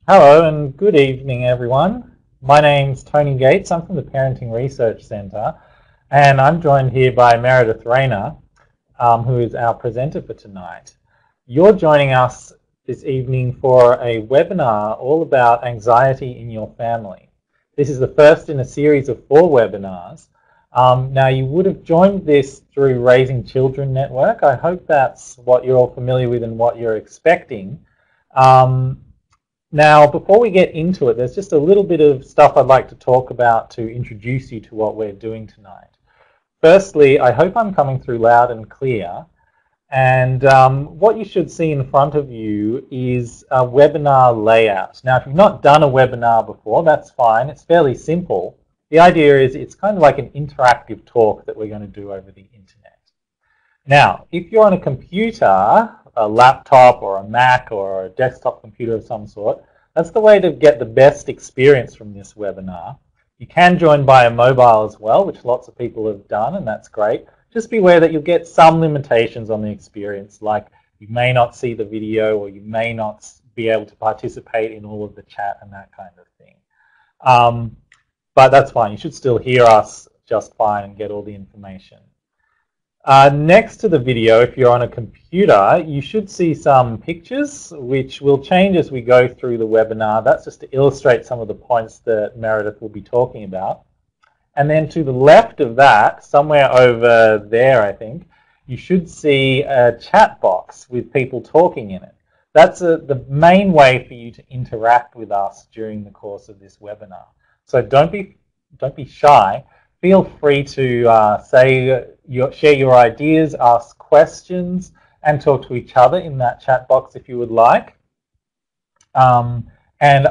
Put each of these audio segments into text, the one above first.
Hello and good evening, everyone. My name's Tony Gates. I'm from the Parenting Research Centre, and I'm joined here by Meredith Rayner, who is our presenter for tonight. You're joining us this evening for a webinar all about anxiety in your family. This is the first in a series of 4 webinars. Now, you would have joined this through Raising Children Network. I hope that's what you're all familiar with and what you're expecting. Now, before we get into it, there's just a little bit of stuff I'd like to talk about to introduce you to what we're doing tonight. Firstly, I hope I'm coming through loud and clear. And what you should see in front of you is a webinar layout. Now, if you've not done a webinar before, that's fine. It's fairly simple. The idea is it's kind of like an interactive talk that we're going to do over the internet. Now, if you're on a computer, a laptop or a Mac or a desktop computer of some sort, that's the way to get the best experience from this webinar. You can join by a mobile as well, which lots of people have done, and that's great. Just be aware that you'll get some limitations on the experience, like you may not see the video or you may not be able to participate in all of the chat and that kind of thing. But that's fine. You should still hear us just fine and get all the information. Next to the video, if you're on a computer, you should see some pictures which will change as we go through the webinar. That's just to illustrate some of the points that Meredith will be talking about. And then to the left of that, somewhere over there, I think, you should see a chat box with people talking in it. That's the main way for you to interact with us during the course of this webinar. So don't be shy. Feel free to share your ideas, ask questions, and talk to each other in that chat box if you would like. And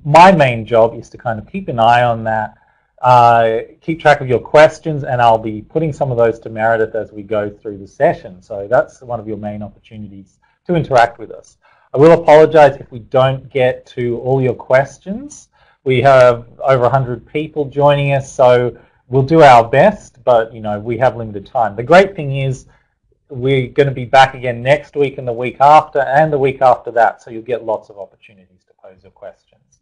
my main job is to kind of keep an eye on that, keep track of your questions, and I'll be putting some of those to Meredith as we go through the session. So that's one of your main opportunities to interact with us. I will apologize if we don't get to all your questions. We have over 100 people joining us, so we'll do our best, but we have limited time. The great thing is we're going to be back again next week and the week after and the week after that, so you'll get lots of opportunities to pose your questions.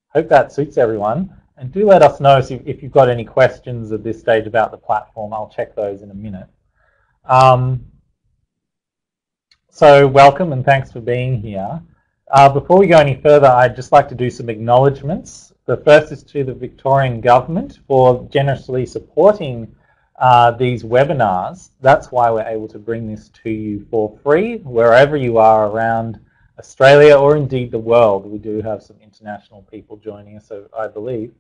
Hope that suits everyone, and do let us know if you've got any questions at this stage about the platform. I'll check those in a minute. So welcome and thanks for being here. Before we go any further, I'd just like to do some acknowledgements. The first is to the Victorian Government for generously supporting these webinars. That's why we're able to bring this to you for free, wherever you are around Australia or indeed the world. We do have some international people joining us, I believe.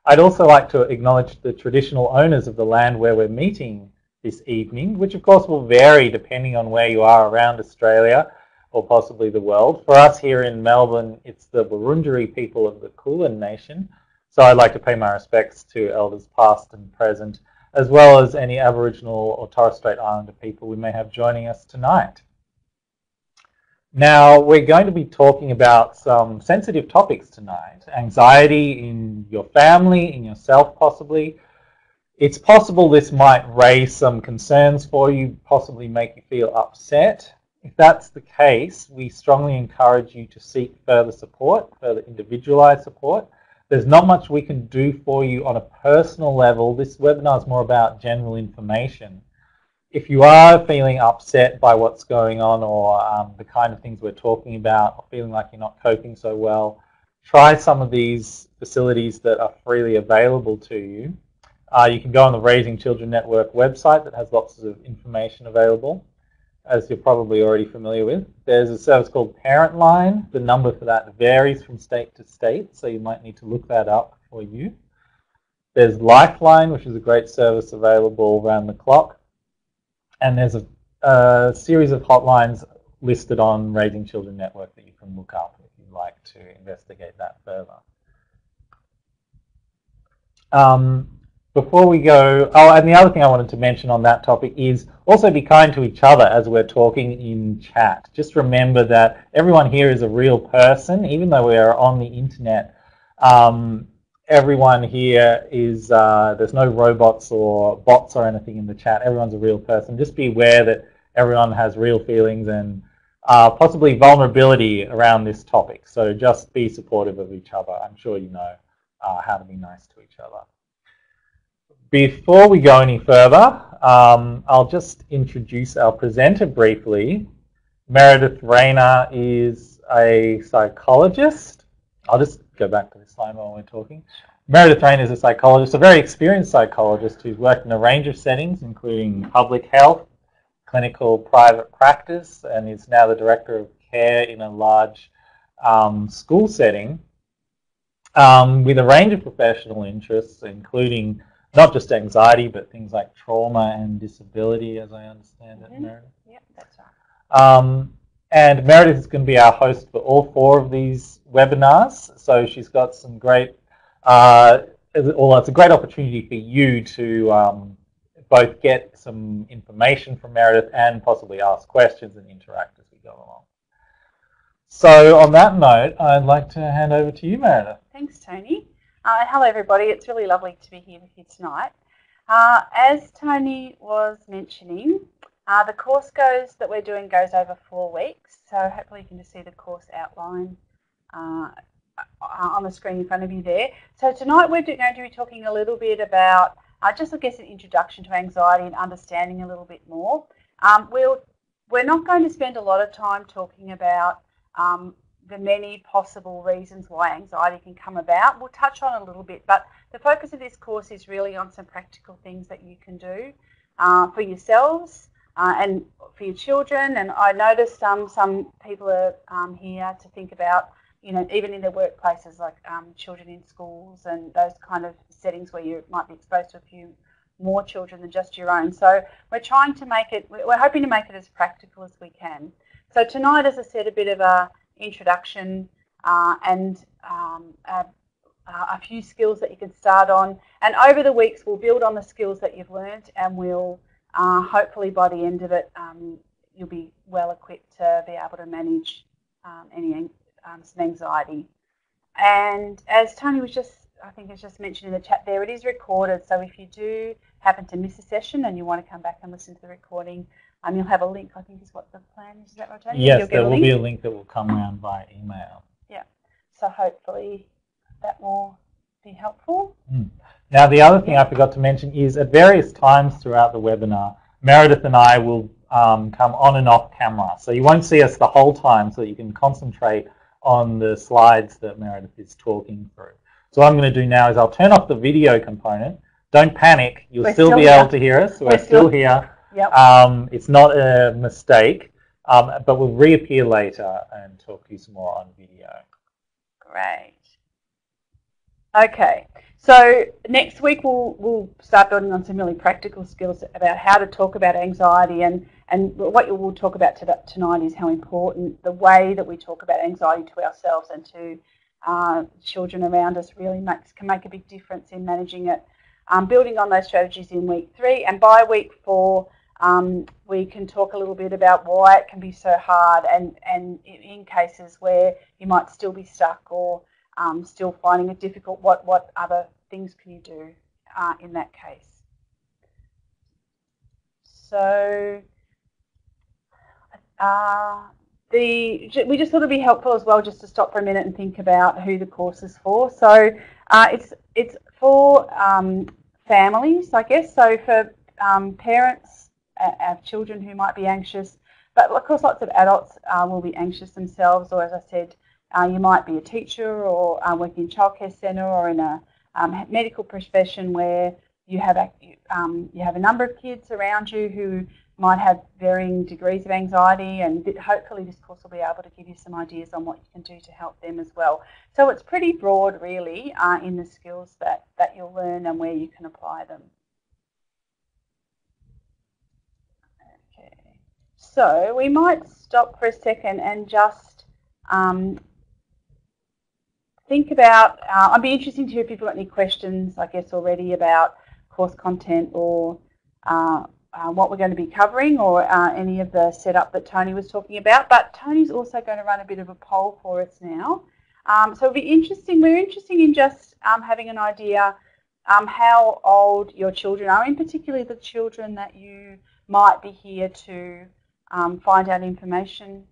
I'd also like to acknowledge the traditional owners of the land where we're meeting this evening, which of course will vary depending on where you are around Australia or possibly the world. For us here in Melbourne, it's the Wurundjeri people of the Kulin Nation. So I'd like to pay my respects to elders past and present, as well as any Aboriginal or Torres Strait Islander people we may have joining us tonight. Now, we're going to be talking about some sensitive topics tonight. Anxiety in your family, in yourself possibly. It's possible this might raise some concerns for you, possibly make you feel upset. If that's the case, we strongly encourage you to seek further support, further individualized support. There's not much we can do for you on a personal level. This webinar is more about general information. If you are feeling upset by what's going on or the kind of things we're talking about, or feeling like you're not coping so well, try some of these facilities that are freely available to you. You can go on the Raising Children Network website that has lots of information available, as you're probably already familiar with. There's a service called Parent Line. The number for that varies from state to state, so you might need to look that up for you. There's Lifeline, which is a great service available around the clock. And there's a series of hotlines listed on Raising Children Network that you can look up if you'd like to investigate that further. Before we go, and the other thing I wanted to mention on that topic is also be kind to each other as we're talking in chat. Just remember that everyone here is a real person, even though we are on the internet. Everyone here is, there's no robots or bots or anything in the chat. Everyone's a real person. Just be aware that everyone has real feelings and possibly vulnerability around this topic. So just be supportive of each other. I'm sure you know how to be nice to each other. Before we go any further, I'll just introduce our presenter briefly. Meredith Rayner is a psychologist. I'll just go back to this slide while we're talking. Meredith Rayner is a psychologist, a very experienced psychologist who's worked in a range of settings, including public health, clinical private practice, and is now the director of care in a large school setting with a range of professional interests, including not just anxiety, but things like trauma and disability, as I understand it, Meredith. Yep, that's right. And Meredith is going to be our host for all 4 of these webinars, so she's got some great, it's a great opportunity for you to both get some information from Meredith and possibly ask questions and interact as we go along. So on that note, I'd like to hand over to you, Meredith. Thanks, Tony. Hello, everybody. It's really lovely to be here with you tonight. As Tony was mentioning, the course that we're doing goes over 4 weeks. So hopefully you can just see the course outline on the screen in front of you there. So tonight we're going to be talking a little bit about just, I guess, an introduction to anxiety and understanding a little bit more. We're not going to spend a lot of time talking about the many possible reasons why anxiety can come about. We'll touch on a little bit, but the focus of this course is really on some practical things that you can do for yourselves and for your children. And I noticed some people are here to think about, even in their workplaces, like children in schools and those kind of settings where you might be exposed to a few more children than just your own. So we're trying to we're hoping to make it as practical as we can. So tonight, as I said, a bit of a introduction and a few skills that you can start on. And over the weeks, we'll build on the skills that you've learnt, and we'll hopefully by the end of it, you'll be well equipped to be able to manage some anxiety. And as Tony was I think has just mentioned in the chat there, it is recorded. So if you do happen to miss a session and you want to come back and listen to the recording, you'll have a link, I think is what the plan is. Is that right, Tony? Yes, there will be a link that will come around via email. Yeah, so hopefully that will be helpful. Now, the other thing I forgot to mention is at various times throughout the webinar, Meredith and I will come on and off camera. So you won't see us the whole time, so that you can concentrate on the slides that Meredith is talking through. So what I'm going to do now is I'll turn off the video component. Don't panic. You'll still be able to hear us. We're still here. Yep. It's not a mistake, but we'll reappear later and talk to you some more on video. Great. Okay, so next week we'll start building on some really practical skills about how to talk about anxiety, and what we'll talk about tonight is how important the way that we talk about anxiety to ourselves and to children around us really can make a big difference in managing it. Building on those strategies in week 3, and by week 4 we can talk a little bit about why it can be so hard, and in cases where you might still be stuck or still finding it difficult, what other things can you do in that case. So we just thought it'd be helpful as well just to stop for a minute and think about who the course is for. So it's for families, I guess, so for parents of children who might be anxious, but of course lots of adults will be anxious themselves, or as I said, you might be a teacher or working in a childcare centre or in a medical profession where you have a number of kids around you who might have varying degrees of anxiety, and hopefully this course will be able to give you some ideas on what you can do to help them as well. So it's pretty broad really in the skills that you'll learn and where you can apply them. Okay, so we might stop for a second and just think about, I'd be interested to hear if you've got any questions, I guess, already about course content or what we're going to be covering, or any of the setup that Tony was talking about. But Tony's also going to run a bit of a poll for us now. So it'll be interesting. We're interested in just having an idea how old your children are, in particular the children that you might be here to find out information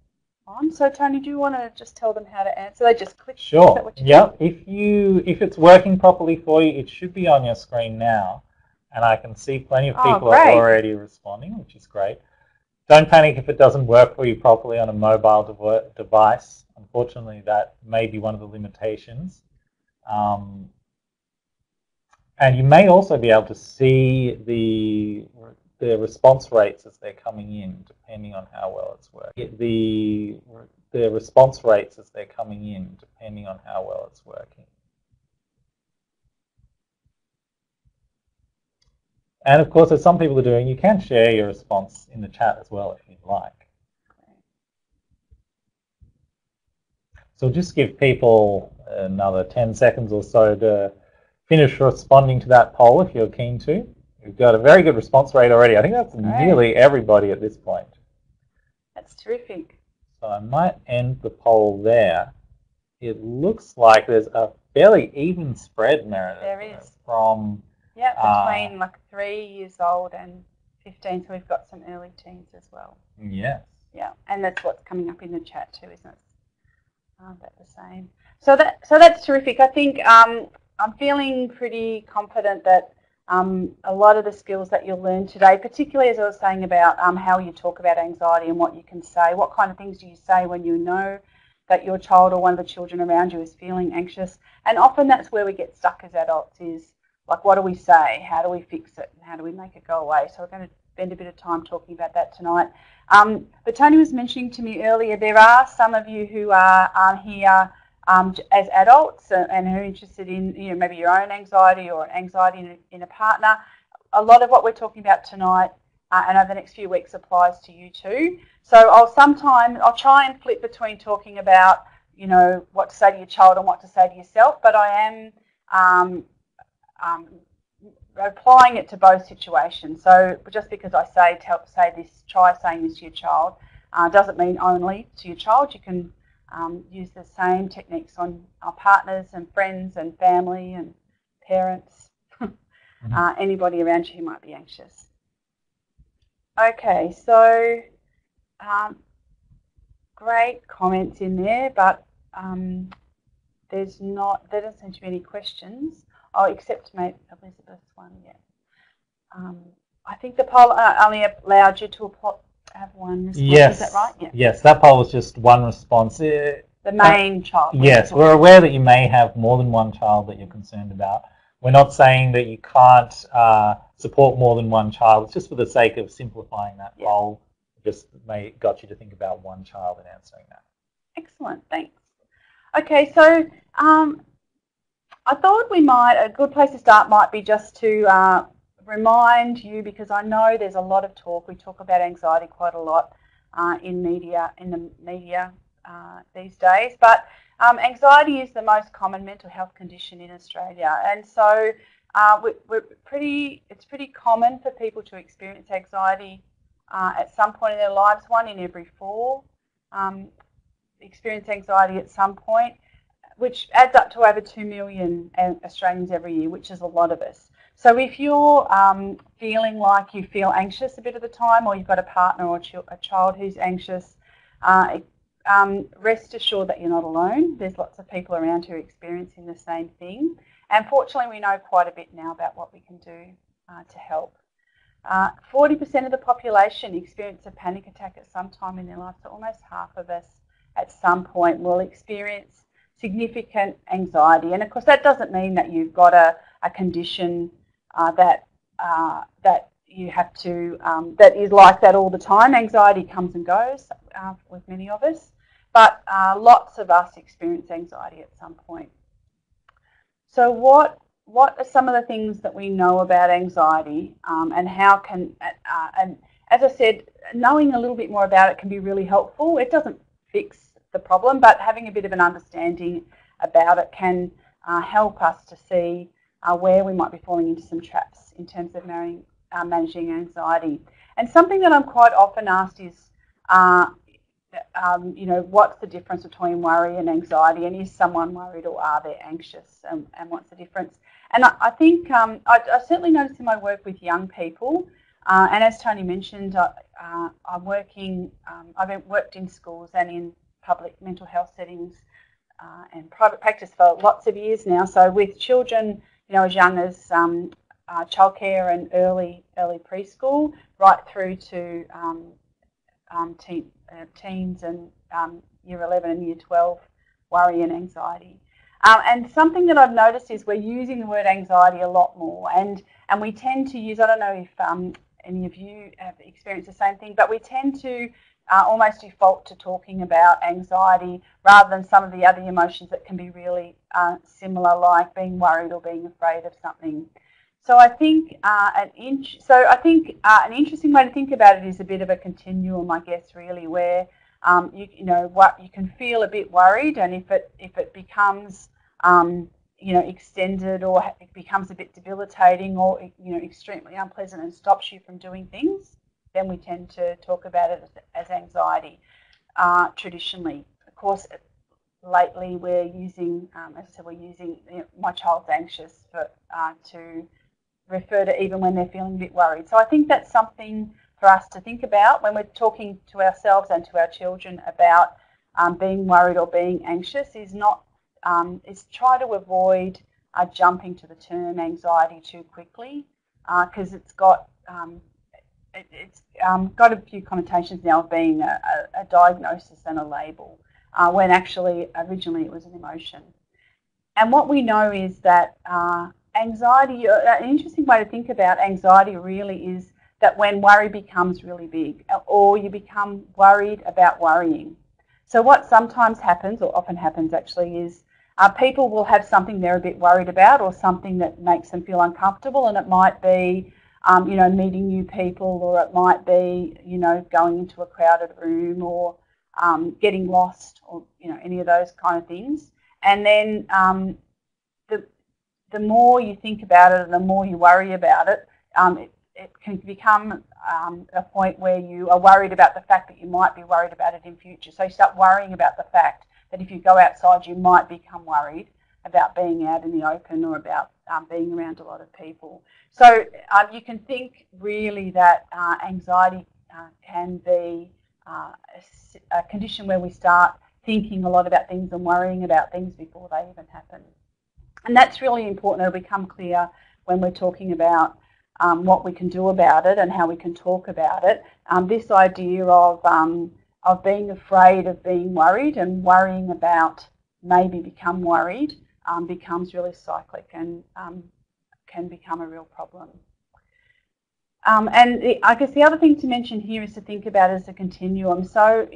on. So Tony, do you want to just tell them how to answer? They just click. Sure. Is that what you Yep. If it's working properly for you, it should be on your screen now, and I can see plenty of people are already responding, which is great. Don't panic if it doesn't work for you properly on a mobile device. Unfortunately, that may be one of the limitations. And you may also be able to see the response rates as they're coming in, depending on how well it's working. The response rates as they're coming in, depending on how well it's working. And of course, as some people are doing, you can share your response in the chat as well if you'd like. So just give people another 10 seconds or so to finish responding to that poll if you're keen to. We've got a very good response rate already. I think that's nearly everybody at this point. That's terrific. So I might end the poll there. It looks like there's a fairly even spread, Meredith. There is. From between like 3 years old and 15, so we've got some early teens as well. Yes. Yeah, and that's what's coming up in the chat too, isn't it? That's the same. So that's terrific. I think I'm feeling pretty confident that a lot of the skills that you'll learn today, particularly as I was saying about how you talk about anxiety and what you can say, what kind of things do you say when you know that your child or one of the children around you is feeling anxious. And often that's where we get stuck as adults is, like, what do we say? How do we fix it? And how do we make it go away? So we're going to spend a bit of time talking about that tonight. But Tony was mentioning to me earlier, there are some of you who are here as adults and who are interested in, maybe your own anxiety or anxiety in a partner. A lot of what we're talking about tonight and over the next few weeks applies to you too. So I'll try and flip between talking about, what to say to your child and what to say to yourself, but I am applying it to both situations. So just because I say this, try saying this to your child, doesn't mean only to your child. You can use the same techniques on our partners and friends and family and parents, anybody around you who might be anxious. Okay, so great comments in there, but there doesn't seem to be any questions. Oh, except maybe Elizabeth's one, yeah. I think the poll only allowed you to have one response. Yes. Is that right? Yeah. Yes, that poll was just one response. The main child. Yes, we're aware that you may have more than one child that you're concerned about. We're not saying that you can't support more than one child. It's just for the sake of simplifying that poll. Just got you to think about one child in answering that. Excellent, thanks. Okay, so I thought a good place to start might be just to remind you, because I know there's a lot of talk. We talk about anxiety quite a lot in the media these days, but anxiety is the most common mental health condition in Australia, and so it's pretty common for people to experience anxiety at some point in their lives. 1 in every 4 experience anxiety at some point, which adds up to over 2 million Australians every year, which is a lot of us. So if you're feeling like you feel anxious a bit of the time, or you've got a partner or a child who's anxious, rest assured that you're not alone. There's lots of people around who are experiencing the same thing. And fortunately, we know quite a bit now about what we can do to help. 40% of the population experience a panic attack at some time in their life, so almost half of us at some point will experience significant anxiety. And of course, that doesn't mean that you've got a condition that you have to, that is like that all the time. Anxiety comes and goes with many of us, but lots of us experience anxiety at some point. So what are some of the things that we know about anxiety, and how can, and as I said, knowing a little bit more about it can be really helpful. It doesn't fix the problem, but having a bit of an understanding about it can help us to see where we might be falling into some traps in terms of managing anxiety. And something that I'm quite often asked is, what's the difference between worry and anxiety, and is someone worried or are they anxious, and what's the difference? And I think I certainly notice in my work with young people, And as Tony mentioned, I'm working, I've worked in schools and in public mental health settings and private practice for lots of years now. So with children, as young as childcare and early preschool, right through to teens and year 11 and year 12 worry and anxiety. And something that I've noticed is we're using the word anxiety a lot more, and we tend to use, I don't know if any of you have experienced the same thing, but we tend to almost default to talking about anxiety rather than some of the other emotions that can be really similar, like being worried or being afraid of something. So I think an interesting way to think about it is a bit of a continuum, I guess, really, where you can feel a bit worried, and if it becomes extended, or it becomes a bit debilitating, or extremely unpleasant and stops you from doing things, then we tend to talk about it as anxiety. Traditionally, of course, lately we're using, as I said, we're using my child's anxious to refer to even when they're feeling a bit worried. So I think that's something for us to think about when we're talking to ourselves and to our children about being worried or being anxious. Is try to avoid jumping to the term anxiety too quickly, because it's got got a few connotations now of being a diagnosis and a label, when actually originally it was an emotion. And what we know is that anxiety, an interesting way to think about anxiety really is that when worry becomes really big, or you become worried about worrying. So what sometimes happens, or often happens actually, is people will have something they're a bit worried about, or something that makes them feel uncomfortable, and it might be meeting new people, or it might be going into a crowded room, or getting lost, or any of those kind of things. And then the more you think about it and the more you worry about it, it can become a point where you are worried about the fact that you might be worried about it in future. So you start worrying about the fact that if you go outside, you might become worried about being out in the open, or about being around a lot of people. So you can think really that anxiety can be a condition where we start thinking a lot about things and worrying about things before they even happen. And that's really important. It'll become clear when we're talking about what we can do about it and how we can talk about it. This idea of being afraid of being worried and worrying about maybe become worried becomes really cyclic and can become a real problem. I guess the other thing to mention here is to think about it as a continuum. So,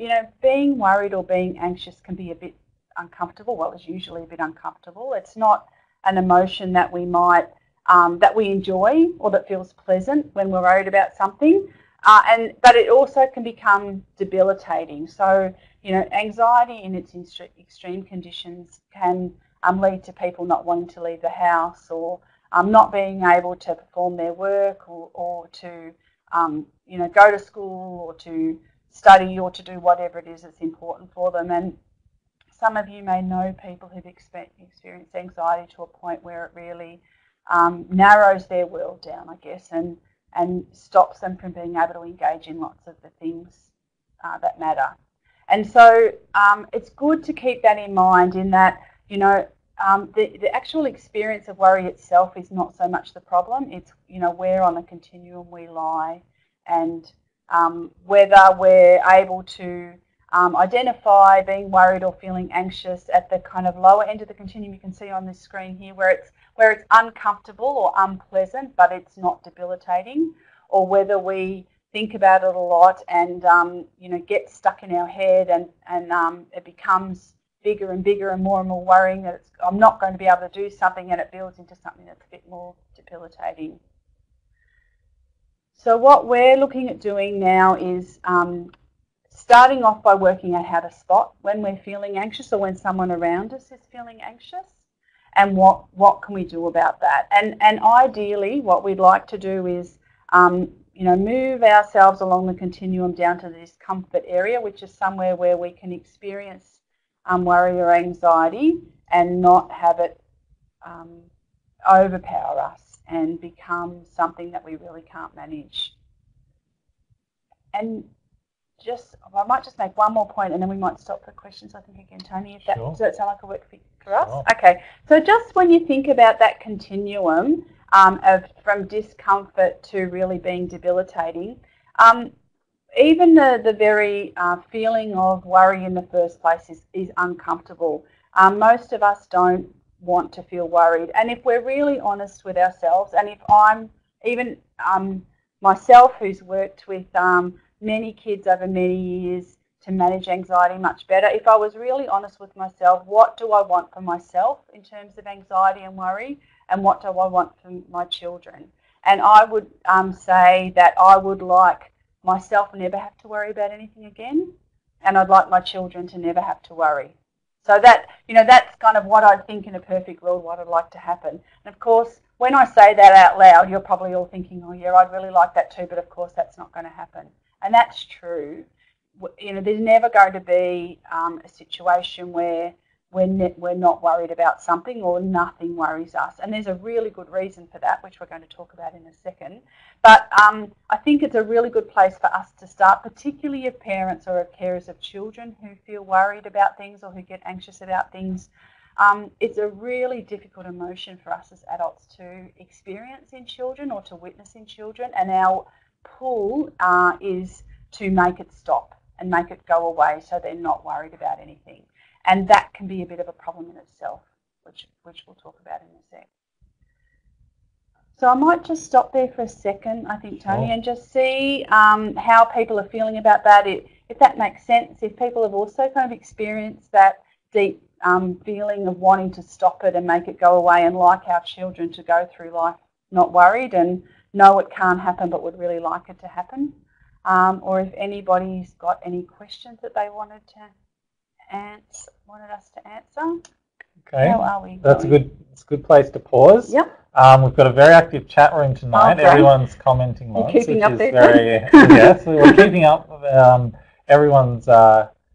being worried or being anxious can be a bit uncomfortable. Well, it's usually a bit uncomfortable. It's not an emotion that we might that we enjoy or that feels pleasant when we're worried about something, but it also can become debilitating. So anxiety in its extreme conditions can lead to people not wanting to leave the house, or not being able to perform their work, or to go to school, or to study, or to do whatever it is that's important for them. And some of you may know people who've experienced anxiety to a point where it really narrows their world down, I guess, and stops them from being able to engage in lots of the things that matter. And so it's good to keep that in mind, in that the actual experience of worry itself is not so much the problem. It's where on the continuum we lie, and whether we're able to identify being worried or feeling anxious at the kind of lower end of the continuum. You can see on this screen here where it's uncomfortable or unpleasant, but it's not debilitating, or whether we think about it a lot and get stuck in our head, and it becomes bigger and bigger and more worrying that I'm not going to be able to do something, and it builds into something that's a bit more debilitating. So what we're looking at doing now is starting off by working out how to spot when we're feeling anxious, or when someone around us is feeling anxious, and what can we do about that. And ideally what we'd like to do is move ourselves along the continuum down to this comfort area, which is somewhere where we can experience worry or anxiety and not have it overpower us and become something that we really can't manage. and I might just make one more point and then we might stop for questions, I think, again, Tony, if that, does that sound like a work for us? Sure. Okay, so just when you think about that continuum from discomfort to really being debilitating, even the very feeling of worry in the first place is uncomfortable. Most of us don't want to feel worried, and if we're really honest with ourselves, and if I'm even myself, who's worked with many kids over many years to manage anxiety much better, if I was really honest with myself, what do I want for myself in terms of anxiety and worry, and what do I want for my children? And I would say that I would like myself never have to worry about anything again, and I'd like my children to never have to worry. So that, that's kind of what I think in a perfect world, what I'd like to happen. And of course, when I say that out loud, you're probably all thinking, oh yeah, I'd really like that too, but of course that's not going to happen. And that's true. There's never going to be a situation where we're not worried about something or nothing worries us. And there's a really good reason for that, which we're going to talk about in a second. But I think it's a really good place for us to start, particularly if parents or if carers of children who feel worried about things or who get anxious about things. It's a really difficult emotion for us as adults to experience in children or to witness in children. And our pull is to make it stop and make it go away so they're not worried about anything. And that can be a bit of a problem in itself, which we'll talk about in a sec. So I might just stop there for a second, I think, Tony, and just see how people are feeling about that, if that makes sense, if people have also kind of experienced that deep feeling of wanting to stop it and make it go away and like our children to go through life not worried and know it can't happen but would really like it to happen. Or if anybody's got any questions that they wanted us to answer. Okay. How are we That's going? it's a good place to pause. Yep. We've got a very active chat room tonight. Okay. Everyone's commenting lots, keeping which up is there, very yes. We're keeping up. Everyone's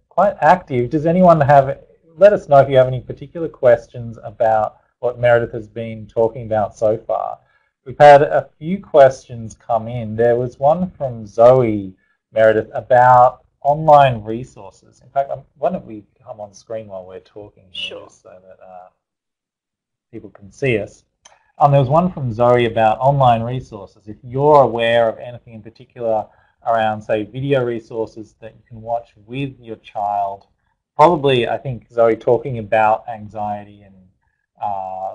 quite active. Does anyone let us know if you have any particular questions about what Meredith has been talking about so far. We've had a few questions come in. There was one from Zoe, Meredith, about online resources. In fact, why don't we come on screen while we're talking here, Sure. so that people can see us. There was one from Zoe about online resources. If you're aware of anything in particular around, say, video resources that you can watch with your child, probably, I think, Zoe, talking about anxiety and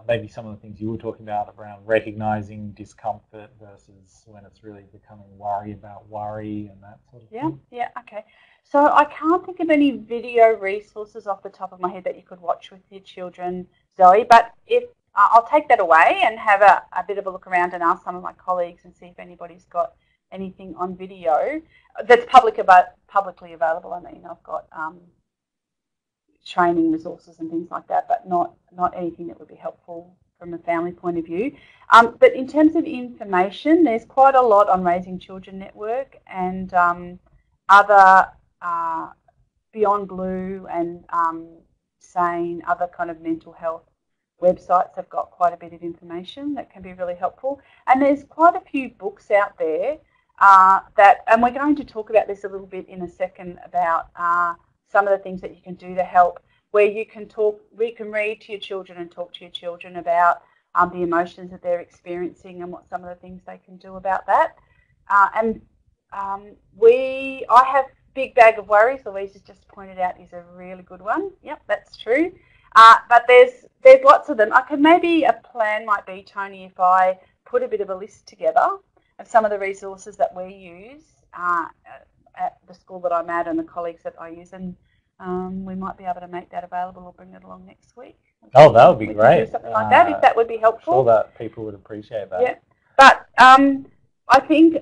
maybe some of the things you were talking about around recognizing discomfort versus when it's really becoming worry about worry and that sort of thing. Yeah, okay. So I can't think of any video resources off the top of my head that you could watch with your children, Zoe, but if I'll take that away and have a bit of a look around and ask some of my colleagues and see if anybody's got anything on video that's publicly available. I mean, I've got training resources and things like that, but not anything that would be helpful from a family point of view. But in terms of information, there's quite a lot on Raising Children Network and other Beyond Blue and SANE, other kind of mental health websites have got quite a bit of information that can be really helpful. And there's quite a few books out there and we're going to talk about this a little bit in a second about some of the things that you can do to help, where you can read to your children and talk to your children about the emotions that they're experiencing and what some of the things they can do about that. I have Big Bag of Worries, Louise has just pointed out, is a really good one. Yep, that's true. But there's lots of them. Maybe a plan might be, Tony, if I put a bit of a list together of some of the resources that we use at the school that I'm at and the colleagues that I use, and we might be able to make that available or bring it along next week. Oh, that would be great. Do something like that, if that would be helpful. I'm sure that people would appreciate that. Yeah, but I think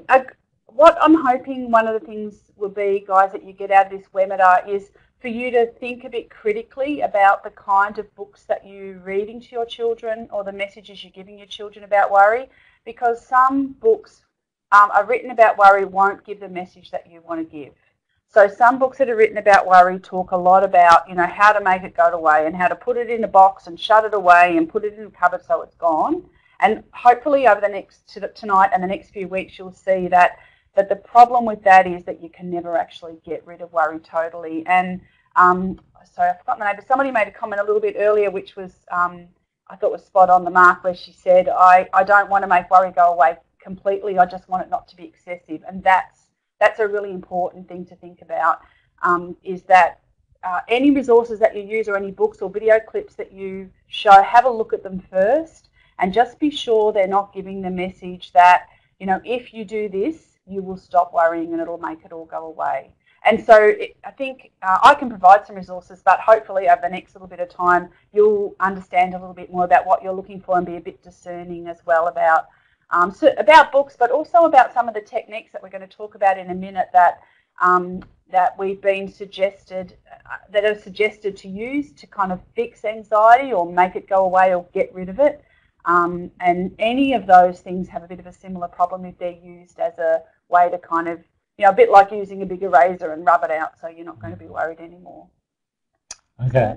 what I'm hoping one of the things will be, guys, that you get out of this webinar is for you to think a bit critically about the kind of books that you're reading to your children or the messages you're giving your children about worry, because some books are written about worry won't give the message that you want to give. So some books that are written about worry talk a lot about, how to make it go away and how to put it in a box and shut it away and put it in a cupboard so it's gone. And hopefully over the tonight and the next few weeks, you'll see that But the problem with that is that you can never actually get rid of worry totally. And so I forgot the name, but somebody made a comment a little bit earlier, which was I thought was spot on the mark, where she said, I don't want to make worry go away completely. I just want it not to be excessive. And that's a really important thing to think about, is that any resources that you use or any books or video clips that you show, have a look at them first and just be sure they're not giving the message that, if you do this, you will stop worrying and it'll make it all go away. And so I think I can provide some resources, but hopefully over the next little bit of time, you'll understand a little bit more about what you're looking for and be a bit discerning as well about books, but also about some of the techniques that we're going to talk about in a minute that we've been suggested, that are suggested to use to kind of fix anxiety or make it go away or get rid of it. And any of those things have a bit of a similar problem if they're used as a way to kind of, a bit like using a big eraser and rub it out so you're not going to be worried anymore. Okay.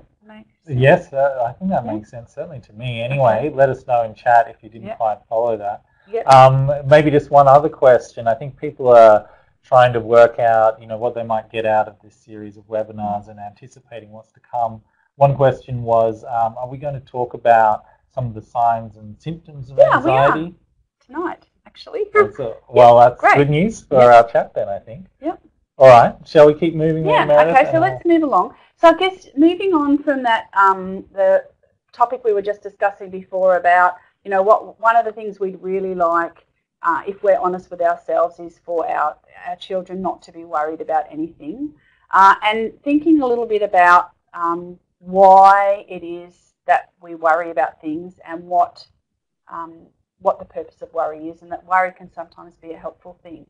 Yes, I think that makes sense, certainly to me. Anyway, let us know in chat if you didn't quite follow that. Maybe just one other question. I think people are trying to work out, what they might get out of this series of webinars and anticipating what's to come. One question was, are we going to talk about some of the signs and symptoms of anxiety? We are. Tonight, actually. That's good news for our chat then, I think. Yep. All right. Shall we keep moving on, Meredith? Okay, so let's move along. So I guess moving on from that, the topic we were just discussing before about, one of the things we'd really like, if we're honest with ourselves, is for our children not to be worried about anything. And thinking a little bit about why it is that we worry about things and what the purpose of worry is, and that worry can sometimes be a helpful thing.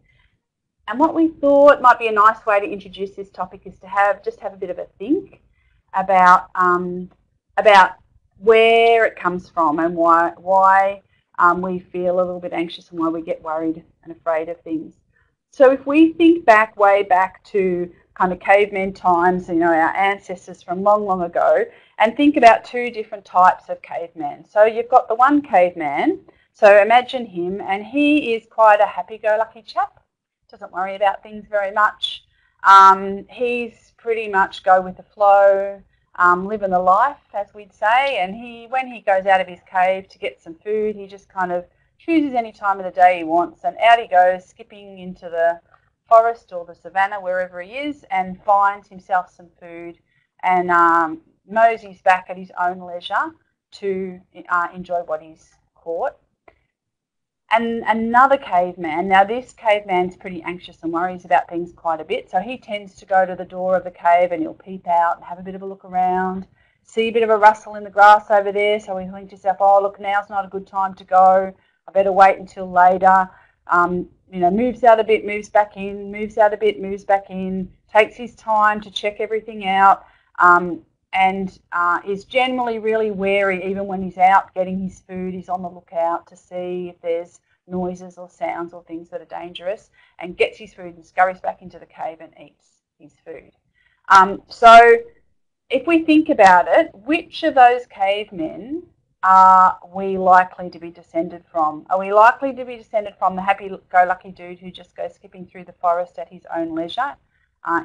And what we thought might be a nice way to introduce this topic is to have a bit of a think about where it comes from and why we feel a little bit anxious and why we get worried and afraid of things. So if we think way back to kind of caveman times, our ancestors from long, long ago, and think about two different types of caveman. So you've got the one caveman, so imagine him, and he is quite a happy-go-lucky chap. Doesn't worry about things very much. He's pretty much go with the flow, living the life, as we'd say. And when he goes out of his cave to get some food, he just kind of chooses any time of the day he wants, and out he goes, skipping into the forest or the savannah, wherever he is, and finds himself some food and moseys back at his own leisure to enjoy what he's caught. And another caveman, now this caveman's pretty anxious and worries about things quite a bit, so he tends to go to the door of the cave and he'll peep out and have a bit of a look around, see a bit of a rustle in the grass over there, so he'll think to himself, oh look, now's not a good time to go, I better wait until later. Moves out a bit, moves back in, moves out a bit, moves back in, takes his time to check everything out, and is generally really wary. Even when he's out getting his food, he's on the lookout to see if there's noises or sounds or things that are dangerous, and gets his food and scurries back into the cave and eats his food. So if we think about it, which of those cavemen are we likely to be descended from? Are we likely to be descended from the happy-go-lucky dude who just goes skipping through the forest at his own leisure,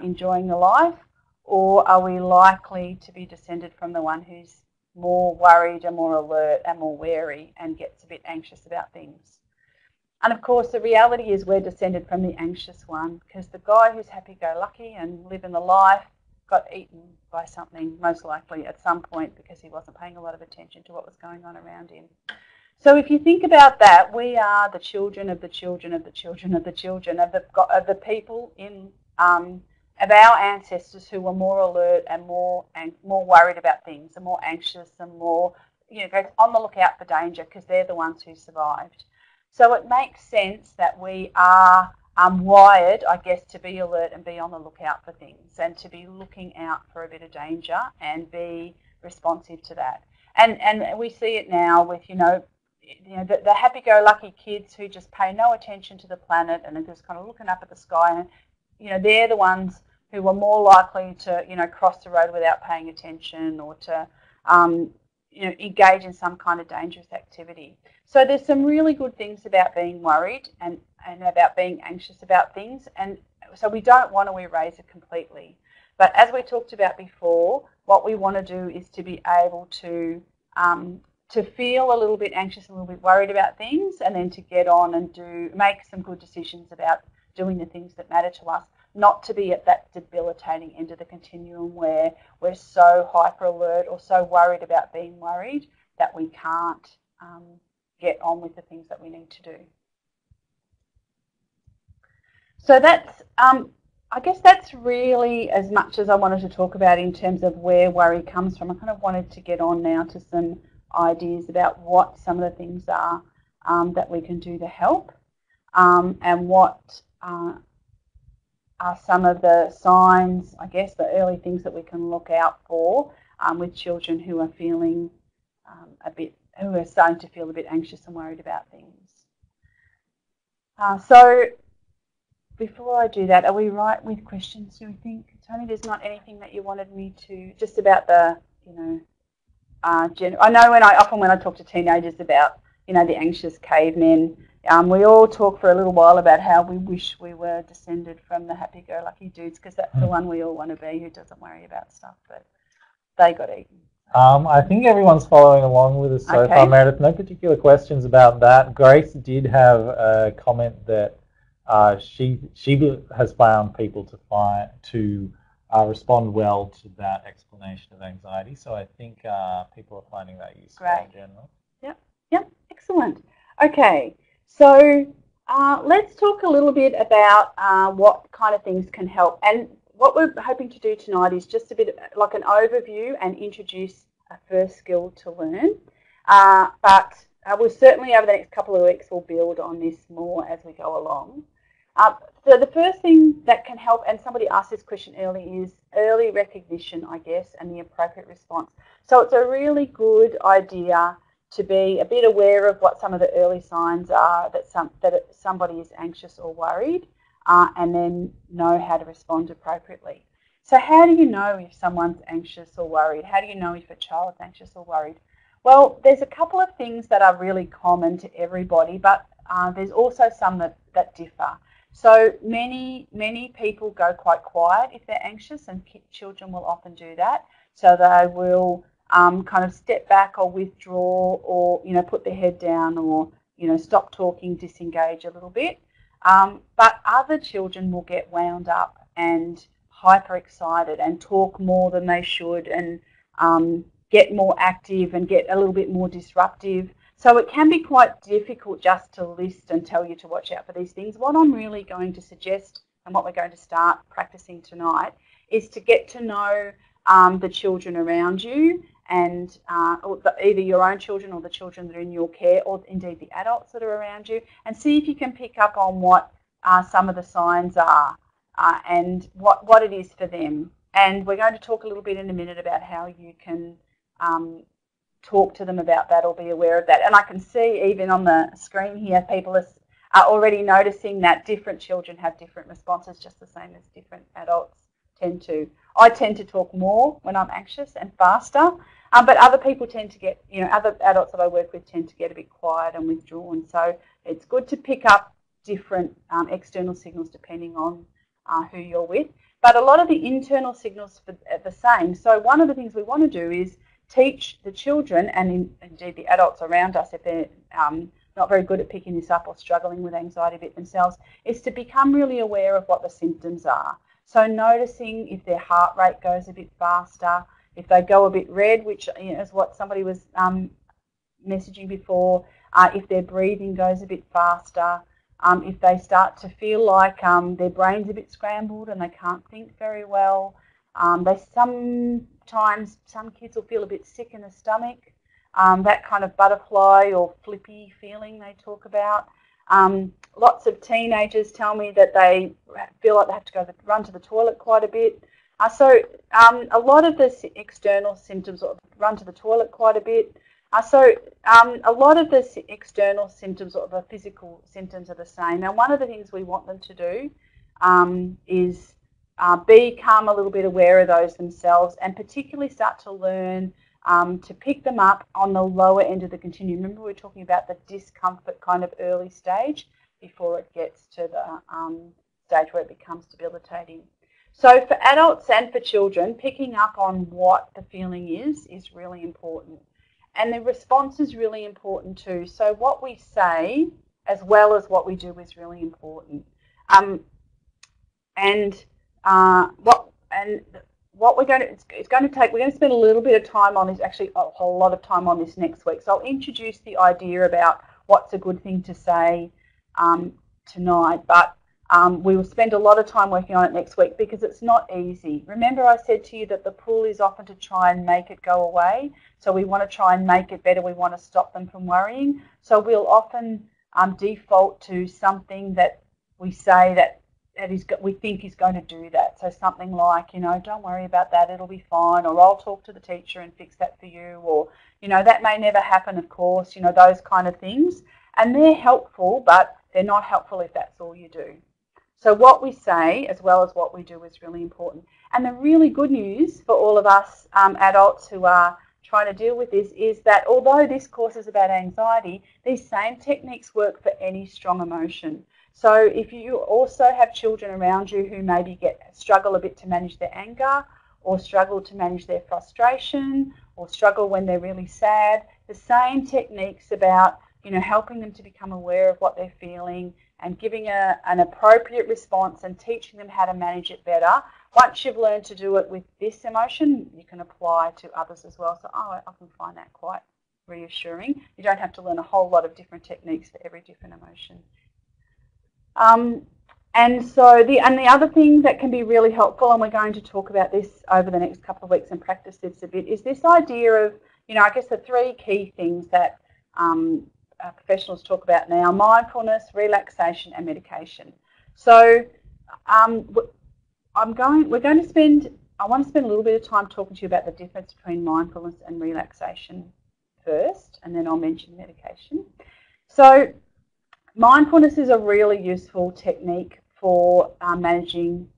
enjoying the life? Or are we likely to be descended from the one who's more worried and more alert and more wary and gets a bit anxious about things? And of course, the reality is we're descended from the anxious one, because the guy who's happy-go-lucky and living the life got eaten by something, most likely at some point, because he wasn't paying a lot of attention to what was going on around him. So if you think about that, we are the children of the children of the children of the children of the people of our ancestors who were more alert and more worried about things and more anxious and more on the lookout for danger, because they're the ones who survived. So it makes sense that we are wired, I guess, to be alert and be on the lookout for things and to be looking out for a bit of danger and be responsive to that. And we see it now with, the happy-go-lucky kids who just pay no attention to the planet and are just kind of looking up at the sky. And, they're the ones who are more likely to, cross the road without paying attention, or to, engage in some kind of dangerous activity. So there's some really good things about being worried and about being anxious about things, and so we don't want to erase it completely. But as we talked about before, what we want to do is to be able to feel a little bit anxious, a little bit worried about things, and then to get on and make some good decisions about doing the things that matter to us, not to be at that debilitating end of the continuum where we're so hyper alert or so worried about being worried that we can't get on with the things that we need to do. So that's, I guess that's really as much as I wanted to talk about in terms of where worry comes from. I kind of wanted to get on now to some ideas about what some of the things are that we can do to help, and what are some of the signs, I guess, the early things that we can look out for with children who are feeling who are starting to feel a bit anxious and worried about things. So before I do that, are we right with questions, do we think? Tony, there's not anything that you wanted me to, just about the, I know when I talk to teenagers about, the anxious cavemen, we all talk for a little while about how we wish we were descended from the happy-go-lucky dudes, because that's the one we all want to be, who doesn't worry about stuff, but they got eaten. I think everyone's following along with us so far, Meredith. No particular questions about that. Grace did have a comment that she has found people to respond well to that explanation of anxiety. So I think people are finding that useful in general. Yep, excellent. Okay, so let's talk a little bit about what kind of things can help. And what we're hoping to do tonight is just a bit like an overview and introduce a first skill to learn. But we'll certainly, over the next couple of weeks, we'll build on this more as we go along. So the first thing that can help, and somebody asked this question early, is early recognition, I guess, and the appropriate response. So it's a really good idea to be a bit aware of what some of the early signs are that somebody is anxious or worried, and then know how to respond appropriately. So how do you know if someone's anxious or worried? How do you know if a child's anxious or worried? Well, there's a couple of things that are really common to everybody, but there's also some that differ. So many people go quite quiet if they're anxious, and children will often do that. So they will kind of step back or withdraw, or put their head down, or stop talking, disengage a little bit. But other children will get wound up and hyper excited and talk more than they should, and get more active and get a little bit more disruptive. So it can be quite difficult just to list and tell you to watch out for these things. What I'm really going to suggest, and what we're going to start practicing tonight, is to get to know the children around you, and either your own children or the children that are in your care, or indeed the adults that are around you, and see if you can pick up on what some of the signs are, and what it is for them. And we're going to talk a little bit in a minute about how you can talk to them about that or be aware of that. And I can see even on the screen here, people are already noticing that different children have different responses, just the same as different adults tend to. I tend to talk more when I'm anxious and faster, but other people tend to get, other adults that I work with tend to get a bit quiet and withdrawn. So it's good to pick up different external signals depending on who you're with. But a lot of the internal signals are the same. So one of the things we want to do is teach the children, and indeed the adults around us, if they're not very good at picking this up or struggling with anxiety a bit themselves, is to become really aware of what the symptoms are. So noticing if their heart rate goes a bit faster, if they go a bit red, which is what somebody was messaging before, if their breathing goes a bit faster, if they start to feel like their brain's a bit scrambled and they can't think very well. Sometimes some kids will feel a bit sick in the stomach, that kind of butterfly or flippy feeling they talk about. Lots of teenagers tell me that they feel like they have to run to the toilet quite a bit. So a lot of the external symptoms, or run to the toilet quite a bit. A lot of the external symptoms or the physical symptoms are the same. Now, one of the things we want them to do is become a little bit aware of those themselves, and particularly start to learn to pick them up on the lower end of the continuum. Remember, we were talking about the discomfort kind of early stage before it gets to the stage where it becomes debilitating. So for adults and for children, picking up on what the feeling is really important. And the response is really important too. So what we say as well as what we do is really important. What we're going to spend a little bit of time on this, actually a whole lot of time on this next week. So I'll introduce the idea about what's a good thing to say tonight, but we will spend a lot of time working on it next week because it's not easy. Remember I said to you that the pull is often to try and make it go away. So we want to try and make it better. We want to stop them from worrying. So we'll often default to something that we say that we think is going to do that. So something like, don't worry about that, it'll be fine, or I'll talk to the teacher and fix that for you, or, that may never happen, of course, those kind of things. And they're helpful, but they're not helpful if that's all you do. So what we say as well as what we do is really important. And the really good news for all of us adults who are trying to deal with this is that although this course is about anxiety, these same techniques work for any strong emotion. So if you also have children around you who maybe struggle a bit to manage their anger, or struggle to manage their frustration, or struggle when they're really sad, the same techniques about helping them to become aware of what they're feeling and giving an appropriate response and teaching them how to manage it better. Once you've learned to do it with this emotion, you can apply to others as well. So I often find that quite reassuring. You don't have to learn a whole lot of different techniques for every different emotion. And the other thing that can be really helpful, and we're going to talk about this over the next couple of weeks and practice this a bit, is this idea of, I guess the three key things that professionals talk about now: mindfulness, relaxation, and medication. So I want to spend a little bit of time talking to you about the difference between mindfulness and relaxation first, and then I'll mention medication. So mindfulness is a really useful technique for managing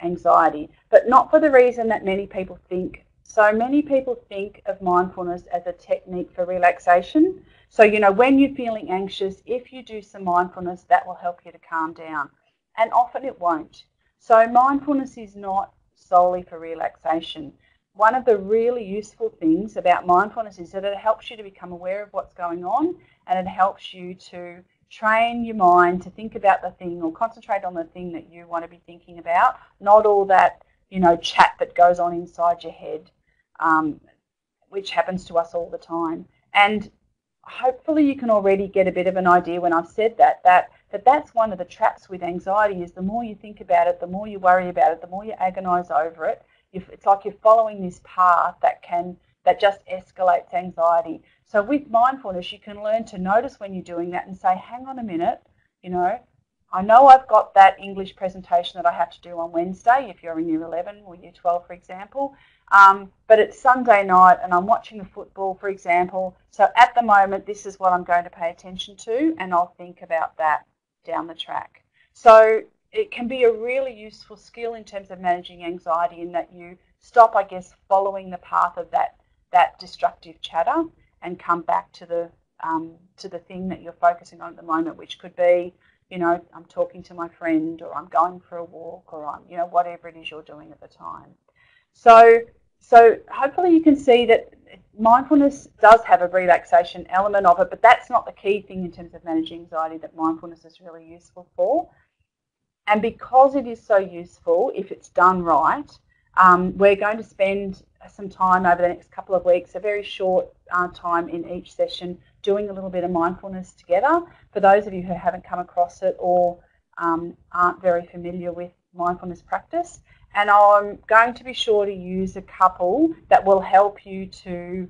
anxiety, but not for the reason that many people think. So many people think of mindfulness as a technique for relaxation. So, when you're feeling anxious, if you do some mindfulness, that will help you to calm down. And often it won't. So mindfulness is not solely for relaxation. One of the really useful things about mindfulness is that it helps you to become aware of what's going on, and it helps you to train your mind to think about the thing or concentrate on the thing that you want to be thinking about, not all that, chat that goes on inside your head, which happens to us all the time. And hopefully you can already get a bit of an idea when I've said that's one of the traps with anxiety, is the more you think about it, the more you worry about it, the more you agonize over it. It's like you're following this path that just escalates anxiety. So with mindfulness, you can learn to notice when you're doing that and say, hang on a minute, I know I've got that English presentation that I have to do on Wednesday, if you're in Year 11 or Year 12, for example, but it's Sunday night and I'm watching the football, for example. So at the moment, this is what I'm going to pay attention to, and I'll think about that down the track. So it can be a really useful skill in terms of managing anxiety, in that you stop, I guess, following the path of that destructive chatter and come back to the thing that you're focusing on at the moment, which could be, I'm talking to my friend, or I'm going for a walk, or I'm, whatever it is you're doing at the time. So hopefully you can see that mindfulness does have a relaxation element of it, but that's not the key thing in terms of managing anxiety that mindfulness is really useful for. And because it is so useful, if it's done right, we're going to spend some time over the next couple of weeks, a very short time in each session, doing a little bit of mindfulness together. For those of you who haven't come across it or aren't very familiar with mindfulness practice, and I'm going to be sure to use a couple that will help you to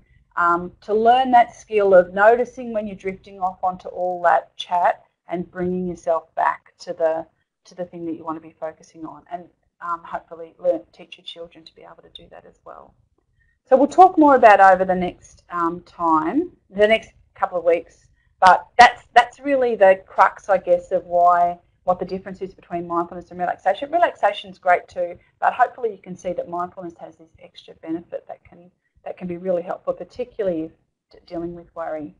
learn that skill of noticing when you're drifting off onto all that chat and bringing yourself back to the thing that you want to be focusing on, and hopefully teach your children to be able to do that as well. So we'll talk more about over the next the next couple of weeks, but that's really the crux, I guess, of what the difference is between mindfulness and relaxation. Relaxation is great too, but hopefully you can see that mindfulness has this extra benefit that can that can be really helpful, particularly if dealing with worry.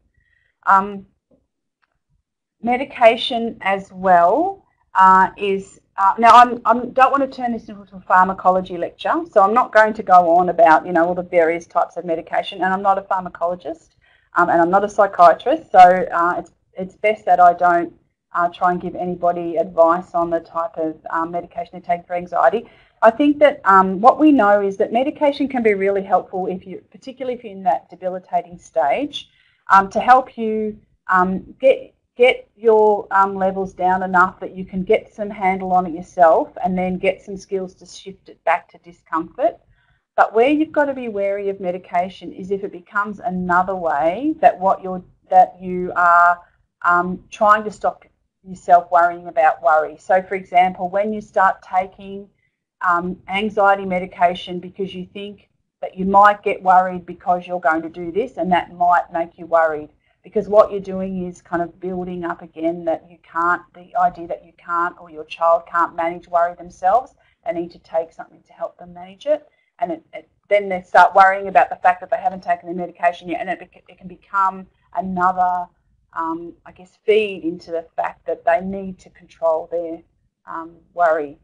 Medication as well is now I don't want to turn this into a pharmacology lecture, so I'm not going to go on about all the various types of medication, and I'm not a pharmacologist and I'm not a psychiatrist, so it's best that I don't try and give anybody advice on the type of medication they take for anxiety. I think that what we know is that medication can be really helpful particularly if you're in that debilitating stage, to help you get your levels down enough that you can get some handle on it yourself, and then get some skills to shift it back to discomfort. But where you've got to be wary of medication is if it becomes another way that you are trying to stop yourself worrying about worry. So, for example, when you start taking anxiety medication because you think that you might get worried because you're going to do this, and that might make you worried. Because what you're doing is kind of building up again the idea that you can't, or your child can't manage worry themselves. They need to take something to help them manage it. And then they start worrying about the fact that they haven't taken the medication yet, and it can become another, feed into the fact that they need to control their worry.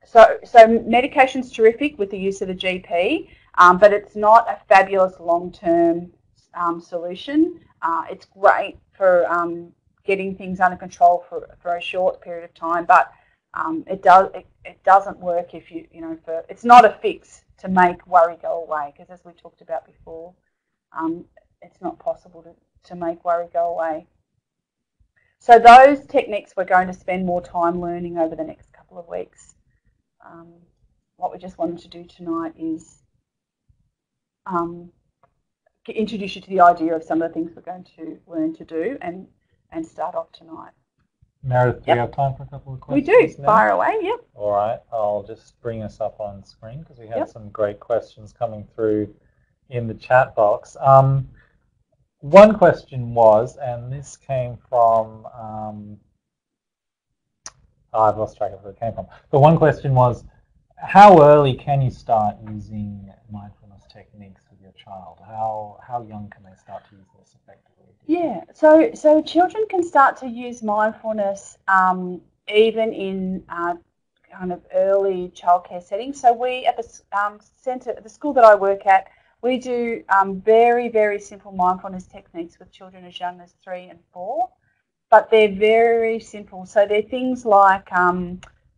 So medication's terrific with the use of the GP, but it's not a fabulous long-term solution. It's great for getting things under control for a short period of time, but it doesn't work if it's not a fix to make worry go away, because as we talked about before, it's not possible to make worry go away. So those techniques we're going to spend more time learning over the next couple of weeks. What we just wanted to do tonight is introduce you to the idea of some of the things we're going to learn to do and start off tonight. Meredith, do we have time for a couple of questions? We do. Now? Fire away, yep. All right, I'll just bring us up on screen because we had some great questions coming through in the chat box. One question was, and this came from, I've lost track of where it came from, but one question was, how early can you start using mindfulness techniques with your child? How young can they start to use this effectively? Yeah, so children can start to use mindfulness even in kind of early childcare settings. So we at the centre, the school that I work at, we do very, very simple mindfulness techniques with children as young as 3 and 4, but they're very simple. So they're things like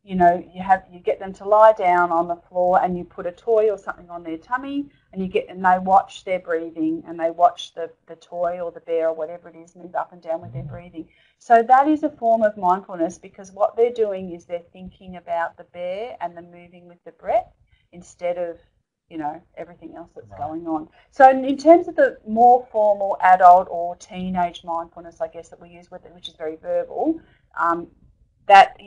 you get them to lie down on the floor and you put a toy or something on their tummy, and they watch their breathing, and they watch the toy or the bear or whatever it is move up and down with their breathing. So that is a form of mindfulness, because what they're doing is they're thinking about the bear and the moving with the breath instead of everything else that's going on. So in terms of the more formal adult or teenage mindfulness, I guess, that we use with it, which is very verbal, that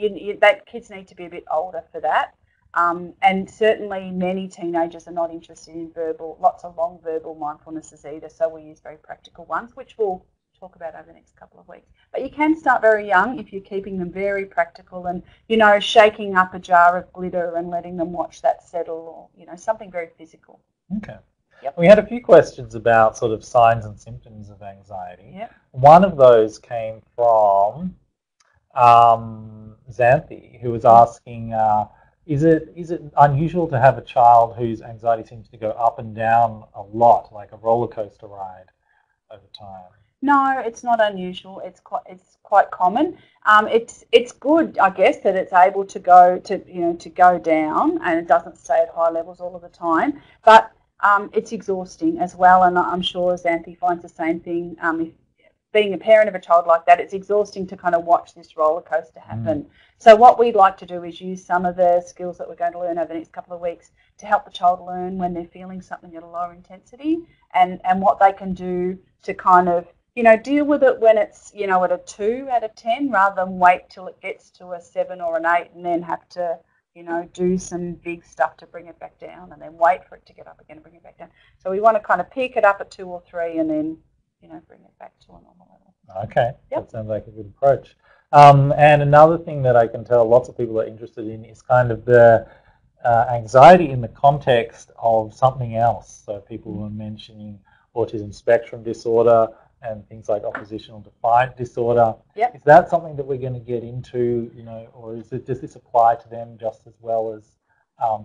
kids need to be a bit older for that. And certainly many teenagers are not interested in lots of long verbal mindfulnesses either, so we use very practical ones, which we'll talk about over the next couple of weeks. But you can start very young if you're keeping them very practical and, shaking up a jar of glitter and letting them watch that settle, or, something very physical. Okay. Yep. We had a few questions about sort of signs and symptoms of anxiety. Yep. One of those came from Xanthi, who was asking, is it unusual to have a child whose anxiety seems to go up and down a lot, like a roller coaster ride over time? No, it's not unusual. It's quite common. It's good, I guess, that it's able to go down, and it doesn't stay at high levels all of the time. But it's exhausting as well, and I'm sure Xanthi finds the same thing. If being a parent of a child like that, it's exhausting to kind of watch this roller coaster happen. So what we'd like to do is use some of the skills that we're going to learn over the next couple of weeks to help the child learn when they're feeling something at a lower intensity, and what they can do to kind of deal with it when it's at a 2 out of 10, rather than wait till it gets to a 7 or an 8 and then have to do some big stuff to bring it back down, and then wait for it to get up again and bring it back down. So we want to kind of pick it up at 2 or 3 and then bring it back to a normal level. Okay, Yep. That sounds like a good approach. And another thing that I can tell lots of people are interested in is kind of the anxiety in the context of something else. So people were mentioning autism spectrum disorder and things like oppositional defiant disorder. Yep. Is that something that we're going to get into, or does this apply to them just as well as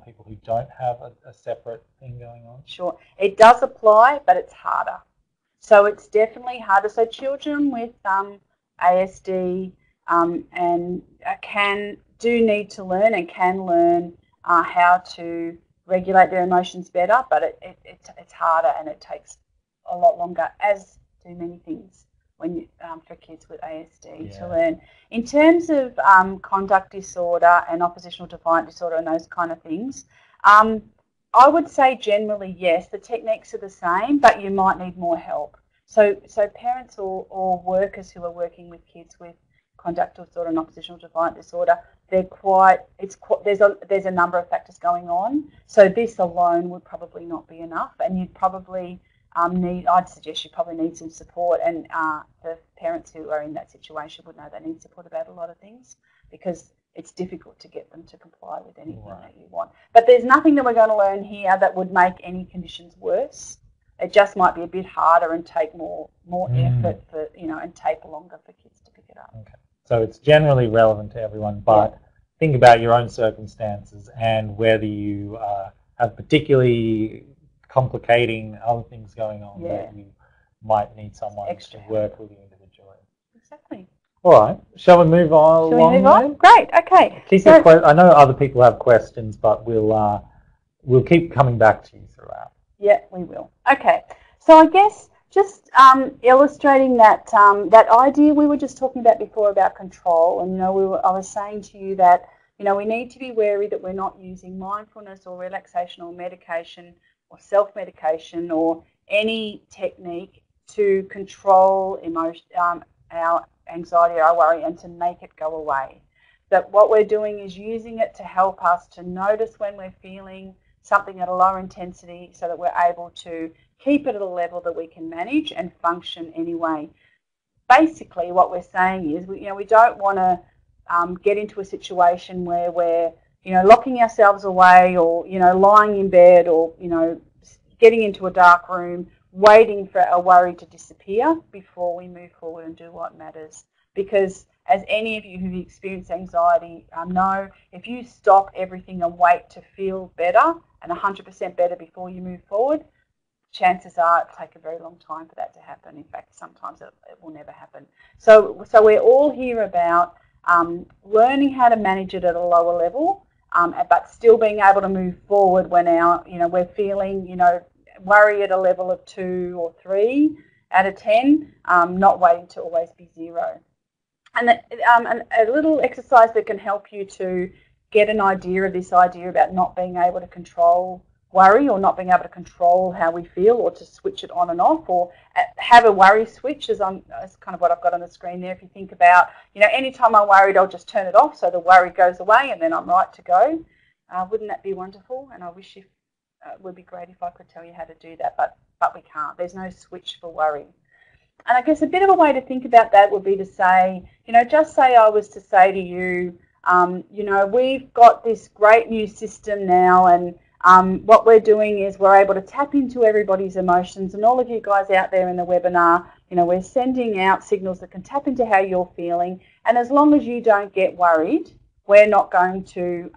people who don't have a separate thing going on? Sure. It does apply, but it's harder. So it's definitely harder. So children with ASD and do need to learn and can learn how to regulate their emotions better, but it's harder and it takes a lot longer, as do many things for kids with ASD to learn. In terms of conduct disorder and oppositional defiant disorder and those kind of things, I would say generally yes, the techniques are the same, but you might need more help. So parents or workers who are working with kids with conduct disorder and oppositional defiant disorder, there's a number of factors going on. So this alone would probably not be enough, and you'd probably I'd suggest you probably need some support, and the parents who are in that situation would know they need support about a lot of things, because it's difficult to get them to comply with anything that you want. But there's nothing that we're going to learn here that would make any conditions worse. It just might be a bit harder and take more effort for, and take longer for kids to pick it up. Okay. So it's generally relevant to everyone, but think about your own circumstances and whether you have particularly complicating other things going on that you might need someone to work with you individually. Exactly. All right. Shall we move on? Shall we move on? Great. Okay. I know other people have questions, but we'll keep coming back to you throughout. Yeah, we will. Okay. So I guess just illustrating that that idea we were just talking about before about control, and I was saying to you that we need to be wary that we're not using mindfulness or relaxation or medication or self-medication or any technique to control emotion, our anxiety, our worry, and to make it go away. That what we're doing is using it to help us to notice when we're feeling something at a lower intensity, so that we're able to keep it at a level that we can manage and function anyway. Basically, what we're saying is, we don't want to get into a situation where we're locking ourselves away, or lying in bed, or getting into a dark room, waiting for our worry to disappear before we move forward and do what matters. Because as any of you who've experienced anxiety know, if you stop everything and wait to feel better and 100% better before you move forward, chances are it'll take a very long time for that to happen. In fact, sometimes it will never happen. So we're all here about learning how to manage it at a lower level, but still being able to move forward when we're feeling worry at a level of 2 or 3 out of 10, not waiting to always be 0. And a little exercise that can help you to get an idea of this idea about not being able to control worry, or not being able to control how we feel, or to switch it on and off, or have a worry switch, as kind of what I've got on the screen there. If you think about, anytime I'm worried, I'll just turn it off so the worry goes away and then I'm right to go. Wouldn't that be wonderful? And I wish it would be great if I could tell you how to do that, but we can't. There's no switch for worry. And I guess a bit of a way to think about that would be to say, just say I was to say to you, we've got this great new system now, and what we're doing is we're able to tap into everybody's emotions, and all of you guys out there in the webinar, we're sending out signals that can tap into how you're feeling, and as long as you don't get worried, we're not going to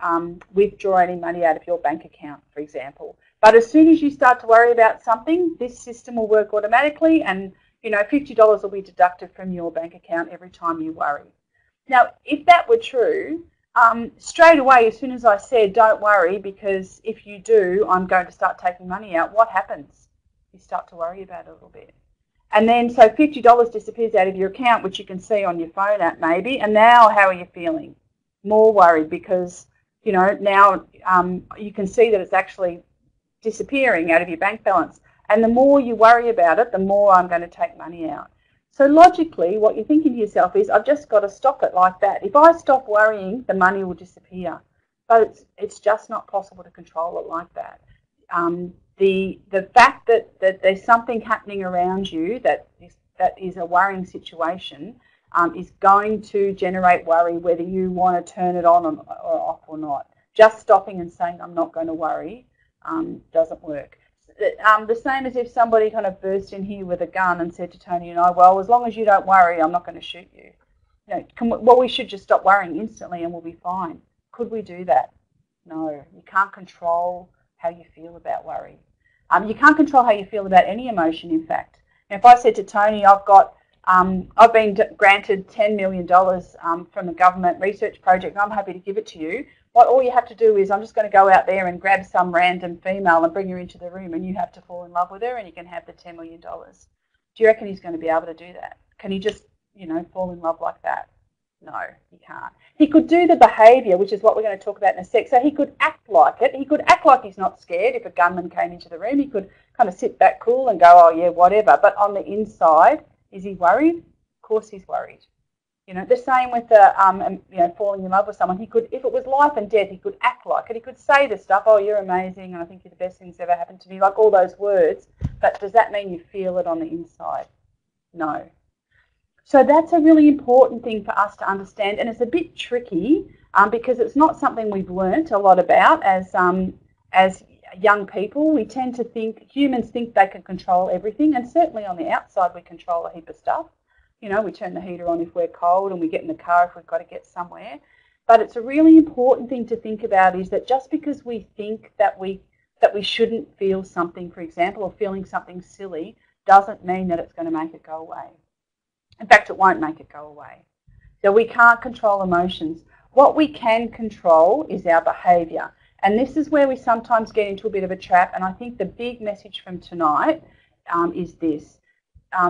withdraw any money out of your bank account, for example. But as soon as you start to worry about something, this system will work automatically, and $50 will be deducted from your bank account every time you worry. Now, if that were true, straight away, as soon as I said, don't worry, because if you do, I'm going to start taking money out, what happens? You start to worry about it a little bit. And then, so $50 disappears out of your account, which you can see on your phone app maybe, and now how are you feeling? More worried, because, now you can see that it's actually disappearing out of your bank balance. And the more you worry about it, the more I'm going to take money out. So logically, what you're thinking to yourself is, I've just got to stop it like that. If I stop worrying, the money will disappear. But it's just not possible to control it like that. The fact that there's something happening around you that is a worrying situation is going to generate worry, whether you want to turn it on or off or not. just stopping and saying, I'm not going to worry, doesn't work. The same as if somebody kind of burst in here with a gun and said to Tony and I, well, as long as you don't worry, I'm not going to shoot you. Well, we should just stop worrying instantly and we'll be fine. Could we do that? No, you can't control how you feel about worry. You can't control how you feel about any emotion, in fact. Now, if I said to Tony, I've been granted $10 million from a government research project, and I'm happy to give it to you, all you have to do is I'm just going to go out there and grab some random female and bring her into the room, and you have to fall in love with her and you can have the $10 million. Do you reckon he's going to be able to do that? Can he just, fall in love like that? No, he can't. He could do the behaviour, which is what we're going to talk about in a sec. So he could act like it. He could act like he's not scared if a gunman came into the room. He could kind of sit back cool and go, oh, yeah, whatever. But on the inside, is he worried? Of course he's worried. The same with the, falling in love with someone. He could, if it was life and death, he could act like it. He could say the stuff, oh, you're amazing, and I think you're the best thing that's ever happened to me, like all those words. But does that mean you feel it on the inside? No. So that's a really important thing for us to understand, and it's a bit tricky because it's not something we've learnt a lot about as young people. We tend to think, humans think they can control everything, and certainly on the outside we control a heap of stuff. We turn the heater on if we're cold and we get in the car if we've got to get somewhere. But it's a really important thing to think about is that just because we think that we shouldn't feel something, for example, or feeling something silly, doesn't mean that it's going to make it go away. In fact, it won't make it go away. So we can't control emotions. What we can control is our behaviour. And this is where we sometimes get into a bit of a trap. And I think the big message from tonight is this.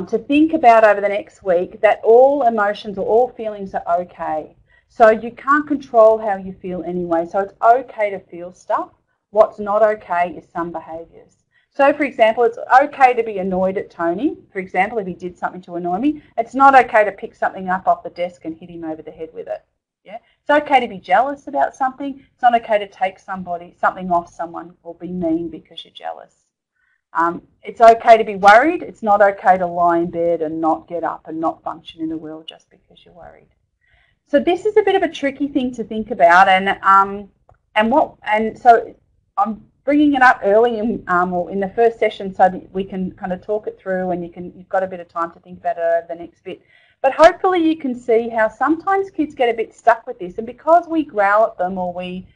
To think about over the next week that all emotions or all feelings are okay. So you can't control how you feel anyway. So it's okay to feel stuff. What's not okay is some behaviours. So, for example, it's okay to be annoyed at Tony. For example, if he did something to annoy me, it's not okay to pick something up off the desk and hit him over the head with it. Yeah, it's okay to be jealous about something. It's not okay to take something off someone or be mean because you're jealous. It's okay to be worried. It's not okay to lie in bed and not get up and not function in the world just because you're worried. So this is a bit of a tricky thing to think about, and so I'm bringing it up early in the first session so that we can kind of talk it through, and you've got a bit of time to think about it over the next bit. But hopefully you can see how sometimes kids get a bit stuck with this, and because we growl at them or we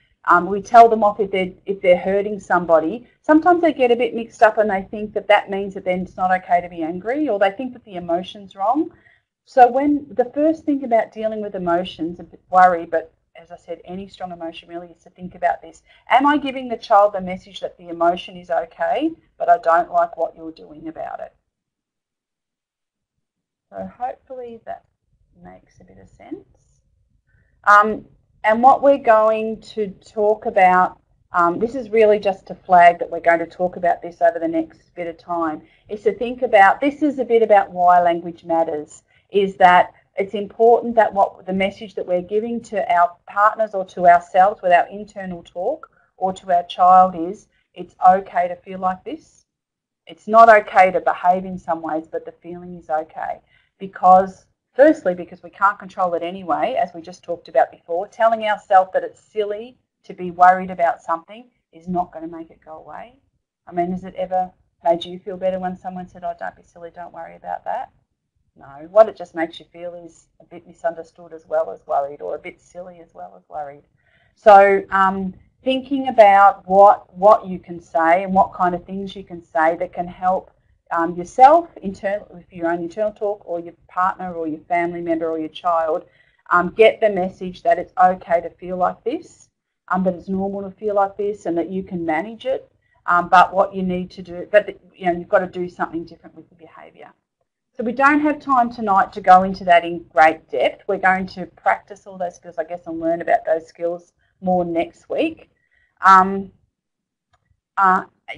tell them off if they're hurting somebody, sometimes they get a bit mixed up and they think that means that then it's not okay to be angry, or they think that the emotion's wrong. So when the first thing about dealing with emotions, and worry, but as I said, any strong emotion really is to think about this. Am I giving the child the message that the emotion is okay, but I don't like what you're doing about it? So hopefully that makes a bit of sense. And what we're going to talk about, this is really just to flag that we're going to talk about this over the next bit of time, is to think about, this is a bit about why language matters, is that it's important that what the message that we're giving to our partners or to ourselves with our internal talk or to our child is, it's okay to feel like this. It's not okay to behave in some ways, but the feeling is okay. Firstly, because we can't control it anyway, as we just talked about before, telling ourselves that it's silly to be worried about something is not going to make it go away. I mean, has it ever made you feel better when someone said, oh, don't be silly, don't worry about that? No. What it just makes you feel is a bit misunderstood as well as worried, or a bit silly as well as worried. So thinking about what you can say and what kind of things you can say that can help yourself, with your own internal talk, or your partner or your family member or your child, get the message that it's okay to feel like this, that it's normal to feel like this, and that you can manage it. But what you need to do, you've got to do something different with the behaviour. So we don't have time tonight to go into that in great depth. We're going to practice all those skills, I guess, and learn about those skills more next week.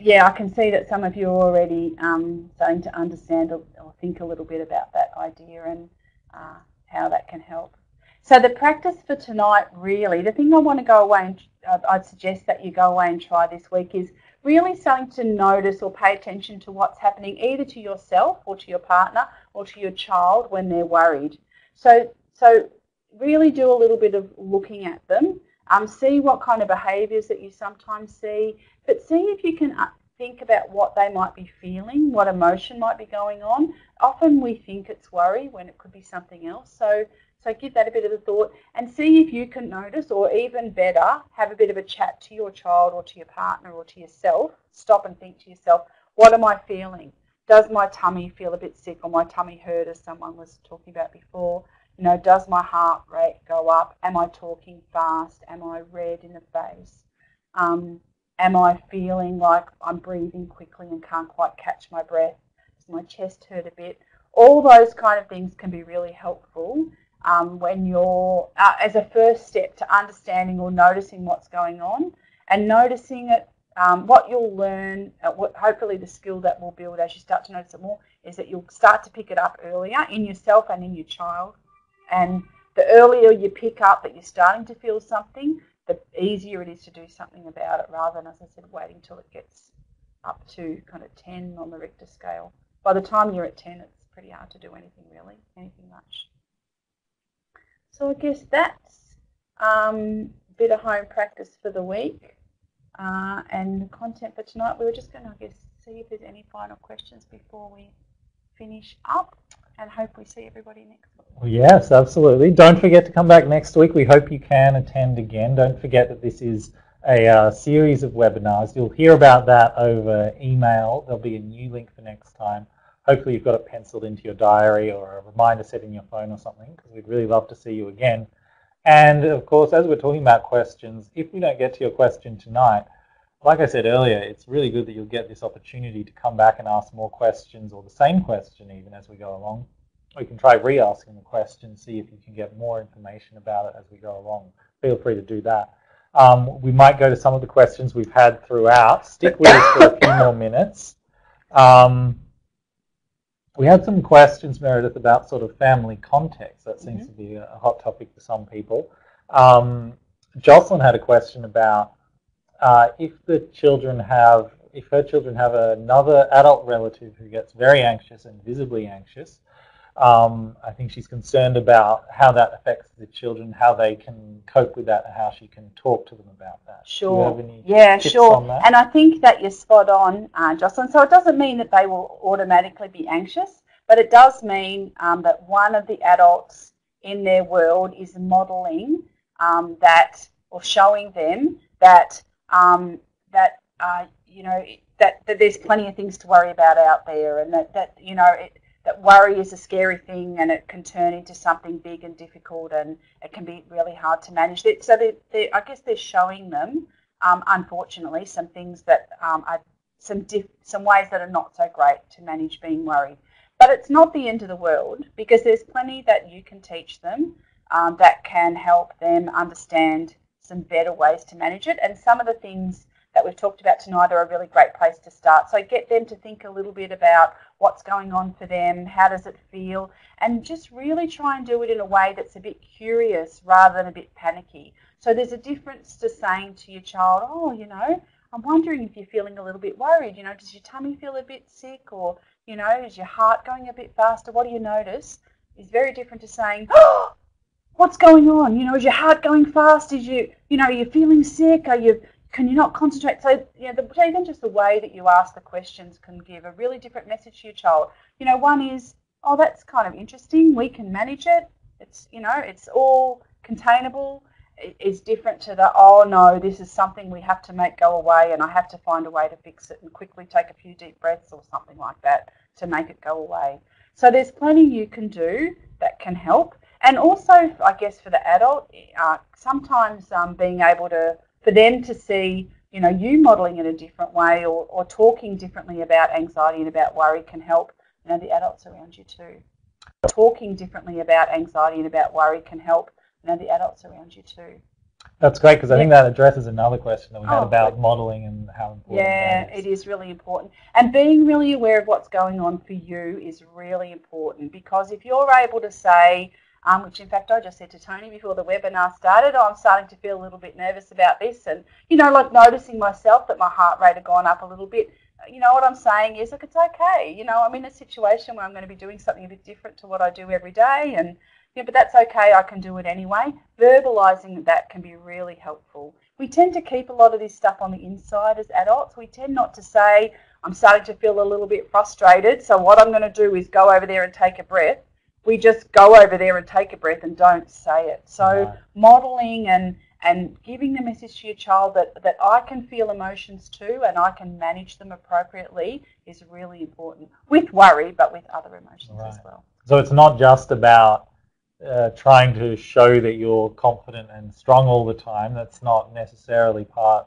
Yeah, I can see that some of you are already starting to understand or think a little bit about that idea and how that can help. So the practice for tonight, really, the thing I want to go away and I'd suggest that you go away and try this week is really starting to notice or pay attention to what's happening either to yourself or to your partner or to your child when they're worried. So really do a little bit of looking at them. See what kind of behaviours that you sometimes see, but see if you can think about what they might be feeling, what emotion might be going on. Often we think it's worry when it could be something else. So give that a bit of a thought and see if you can notice, or even better, have a bit of a chat to your child or to your partner or to yourself. Stop and think to yourself, what am I feeling? Does my tummy feel a bit sick, or my tummy hurt, as someone was talking about before? Does my heart rate go up? Am I talking fast? Am I red in the face? Am I feeling like I'm breathing quickly and can't quite catch my breath? Does my chest hurt a bit? All those kind of things can be really helpful when you're, as a first step to understanding or noticing what's going on, and noticing it. What you'll learn, hopefully the skill that will build as you start to notice it more, is that you'll start to pick it up earlier in yourself and in your child. And the earlier you pick up that you're starting to feel something, the easier it is to do something about it, rather than, as I said, waiting till it gets up to kind of 10 on the Richter scale. By the time you're at 10, it's pretty hard to do anything much. So I guess that's a bit of home practice for the week. And the content for tonight, we were just going to, see if there's any final questions before we finish up, and hope we see everybody next week. Well, yes, absolutely. Don't forget to come back next week. We hope you can attend again. Don't forget that this is a series of webinars. You'll hear about that over email. There'll be a new link for next time. Hopefully you've got it penciled into your diary or a reminder set in your phone or something, because we'd really love to see you again. And of course, as we're talking about questions, if we don't get to your question tonight, like I said earlier, it's really good that you'll get this opportunity to come back and ask more questions, or the same question even, as we go along. Or you can try re-asking the question, see if you can get more information about it as we go along. Feel free to do that. We might go to some of the questions we've had throughout. Stick with us for a few more minutes. We had some questions, Meredith, about sort of family context. That seems to be a hot topic for some people. Jocelyn had a question about if her children have another adult relative who gets very anxious and visibly anxious. I think she's concerned about how that affects the children, how they can cope with that, and how she can talk to them about that. Sure. Do you have any tips on that? And I think that you're spot on, Jocelyn. So it doesn't mean that they will automatically be anxious, but it does mean that one of the adults in their world is modelling that, or showing them that that there's plenty of things to worry about out there, and that worry is a scary thing, and it can turn into something big and difficult, and it can be really hard to manage. So I guess they're showing them, unfortunately, some things that are some ways that are not so great to manage being worried. But it's not the end of the world, because there's plenty that you can teach them that can help them understand some better ways to manage it. And some of the things that we've talked about tonight are a really great place to start. So get them to think a little bit about what's going on for them, how does it feel, and just really try and do it in a way that's a bit curious rather than a bit panicky. So there's a difference to saying to your child, oh, I'm wondering if you're feeling a little bit worried, does your tummy feel a bit sick, or, is your heart going a bit faster? What do you notice? Is very different to saying, oh, what's going on? Is your heart going fast? Are you feeling sick? Can you not concentrate? So, even just the way that you ask the questions can give a really different message to your child. One is, oh, that's kind of interesting. We can manage it. It's, it's all containable. It's different to the, oh, no, this is something we have to make go away, and I have to find a way to fix it and quickly take a few deep breaths or something like that to make it go away. So there's plenty you can do that can help. And also, I guess, for the adult, sometimes being able to, for them to see, you modelling in a different way, or talking differently about anxiety and about worry can help, the adults around you too. Talking differently about anxiety and about worry can help, the adults around you too. That's great, because I think that addresses another question that we had about modelling and how important that is. Yeah, it is really important. And being really aware of what's going on for you is really important, because if you're able to say, which in fact I just said to Tony before the webinar started, I'm starting to feel a little bit nervous about this, and like noticing myself that my heart rate had gone up a little bit. you know, what I'm saying is, look, it's okay. You know, I'm in a situation where I'm going to be doing something a bit different to what I do every day, and but that's okay. I can do it anyway. Verbalizing that can be really helpful. We tend to keep a lot of this stuff on the inside as adults. We tend not to say, I'm starting to feel a little bit frustrated, so what I'm going to do is go over there and take a breath. We just go over there and take a breath and don't say it. So modeling and giving the message to your child that I can feel emotions too and I can manage them appropriately is really important, with worry, but with other emotions as well. So it's not just about trying to show that you're confident and strong all the time. That's not necessarily part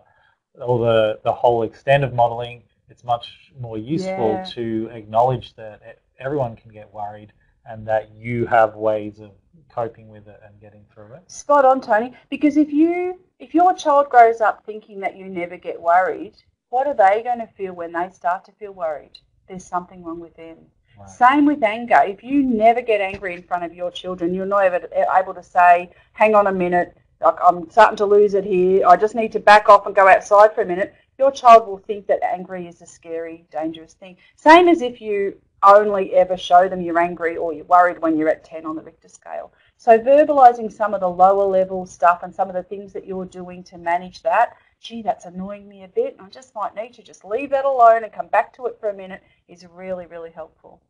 or the whole extent of modeling. It's much more useful to acknowledge that everyone can get worried and that you have ways of coping with it and getting through it. Spot on, Tony. Because if your child grows up thinking that you never get worried, what are they going to feel when they start to feel worried? There's something wrong with them. Right. Same with anger. If you never get angry in front of your children, you're not ever able to say, hang on a minute, like I'm starting to lose it here, I just need to back off and go outside for a minute. Your child will think that angry is a scary, dangerous thing. Same as if you only ever show them you're angry or you're worried when you're at 10 on the Richter scale. So verbalizing some of the lower level stuff and some of the things that you're doing to manage that, gee, that's annoying me a bit, and I just might need to just leave that alone and come back to it for a minute, is really, really helpful.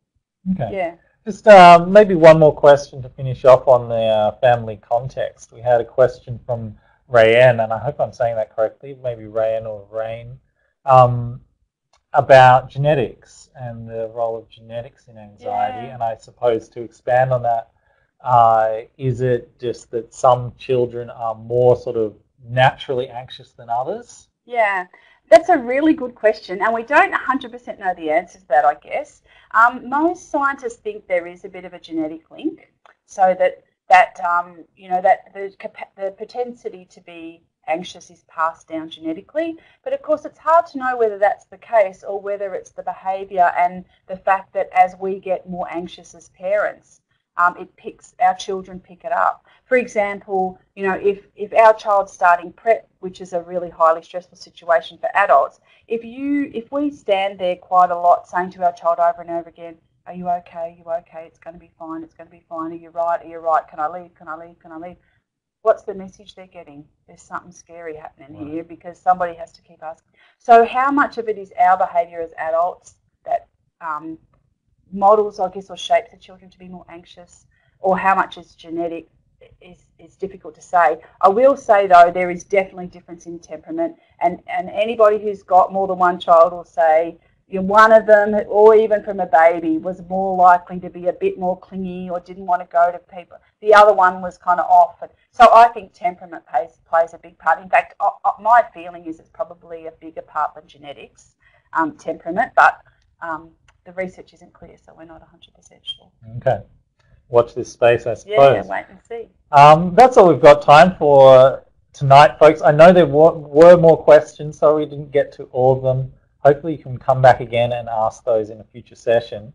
Okay. Yeah. Just maybe one more question to finish off on the family context. We had a question from Rayanne, and I hope I'm saying that correctly, maybe Rayanne or Rain, about genetics and the role of genetics in anxiety. And I suppose to expand on that, is it just that some children are more sort of naturally anxious than others? Yeah, that's a really good question, and we don't 100% know the answer to that, I guess. Most scientists think there is a bit of a genetic link, so that the propensity to be anxious is passed down genetically. But of course, it's hard to know whether that's the case or whether it's the behaviour and the fact that as we get more anxious as parents, our children pick it up. For example, you know, if our child's starting prep, which is a really highly stressful situation for adults, if we stand there quite a lot saying to our child over and over again, are you okay? Are you okay? It's going to be fine. It's going to be fine. Are you right? Are you right? Can I leave? Can I leave? Can I leave? What's the message they're getting? There's something scary happening here because somebody has to keep asking. So how much of it is our behaviour as adults that models, I guess, or shapes the children to be more anxious, or how much is genetic is difficult to say. I will say, though, there is definitely difference in temperament, and anybody who's got more than one child will say, one of them, or even from a baby, was more likely to be a bit more clingy or didn't want to go to people. The other one was kind of off. So I think temperament plays a big part. In fact, my feeling is it's probably a bigger part than genetics, temperament, but the research isn't clear, so we're not 100% sure. Okay. Watch this space, I suppose. Yeah, wait and see. That's all we've got time for tonight, folks. I know there were more questions, so we didn't get to all of them. Hopefully you can come back again and ask those in a future session.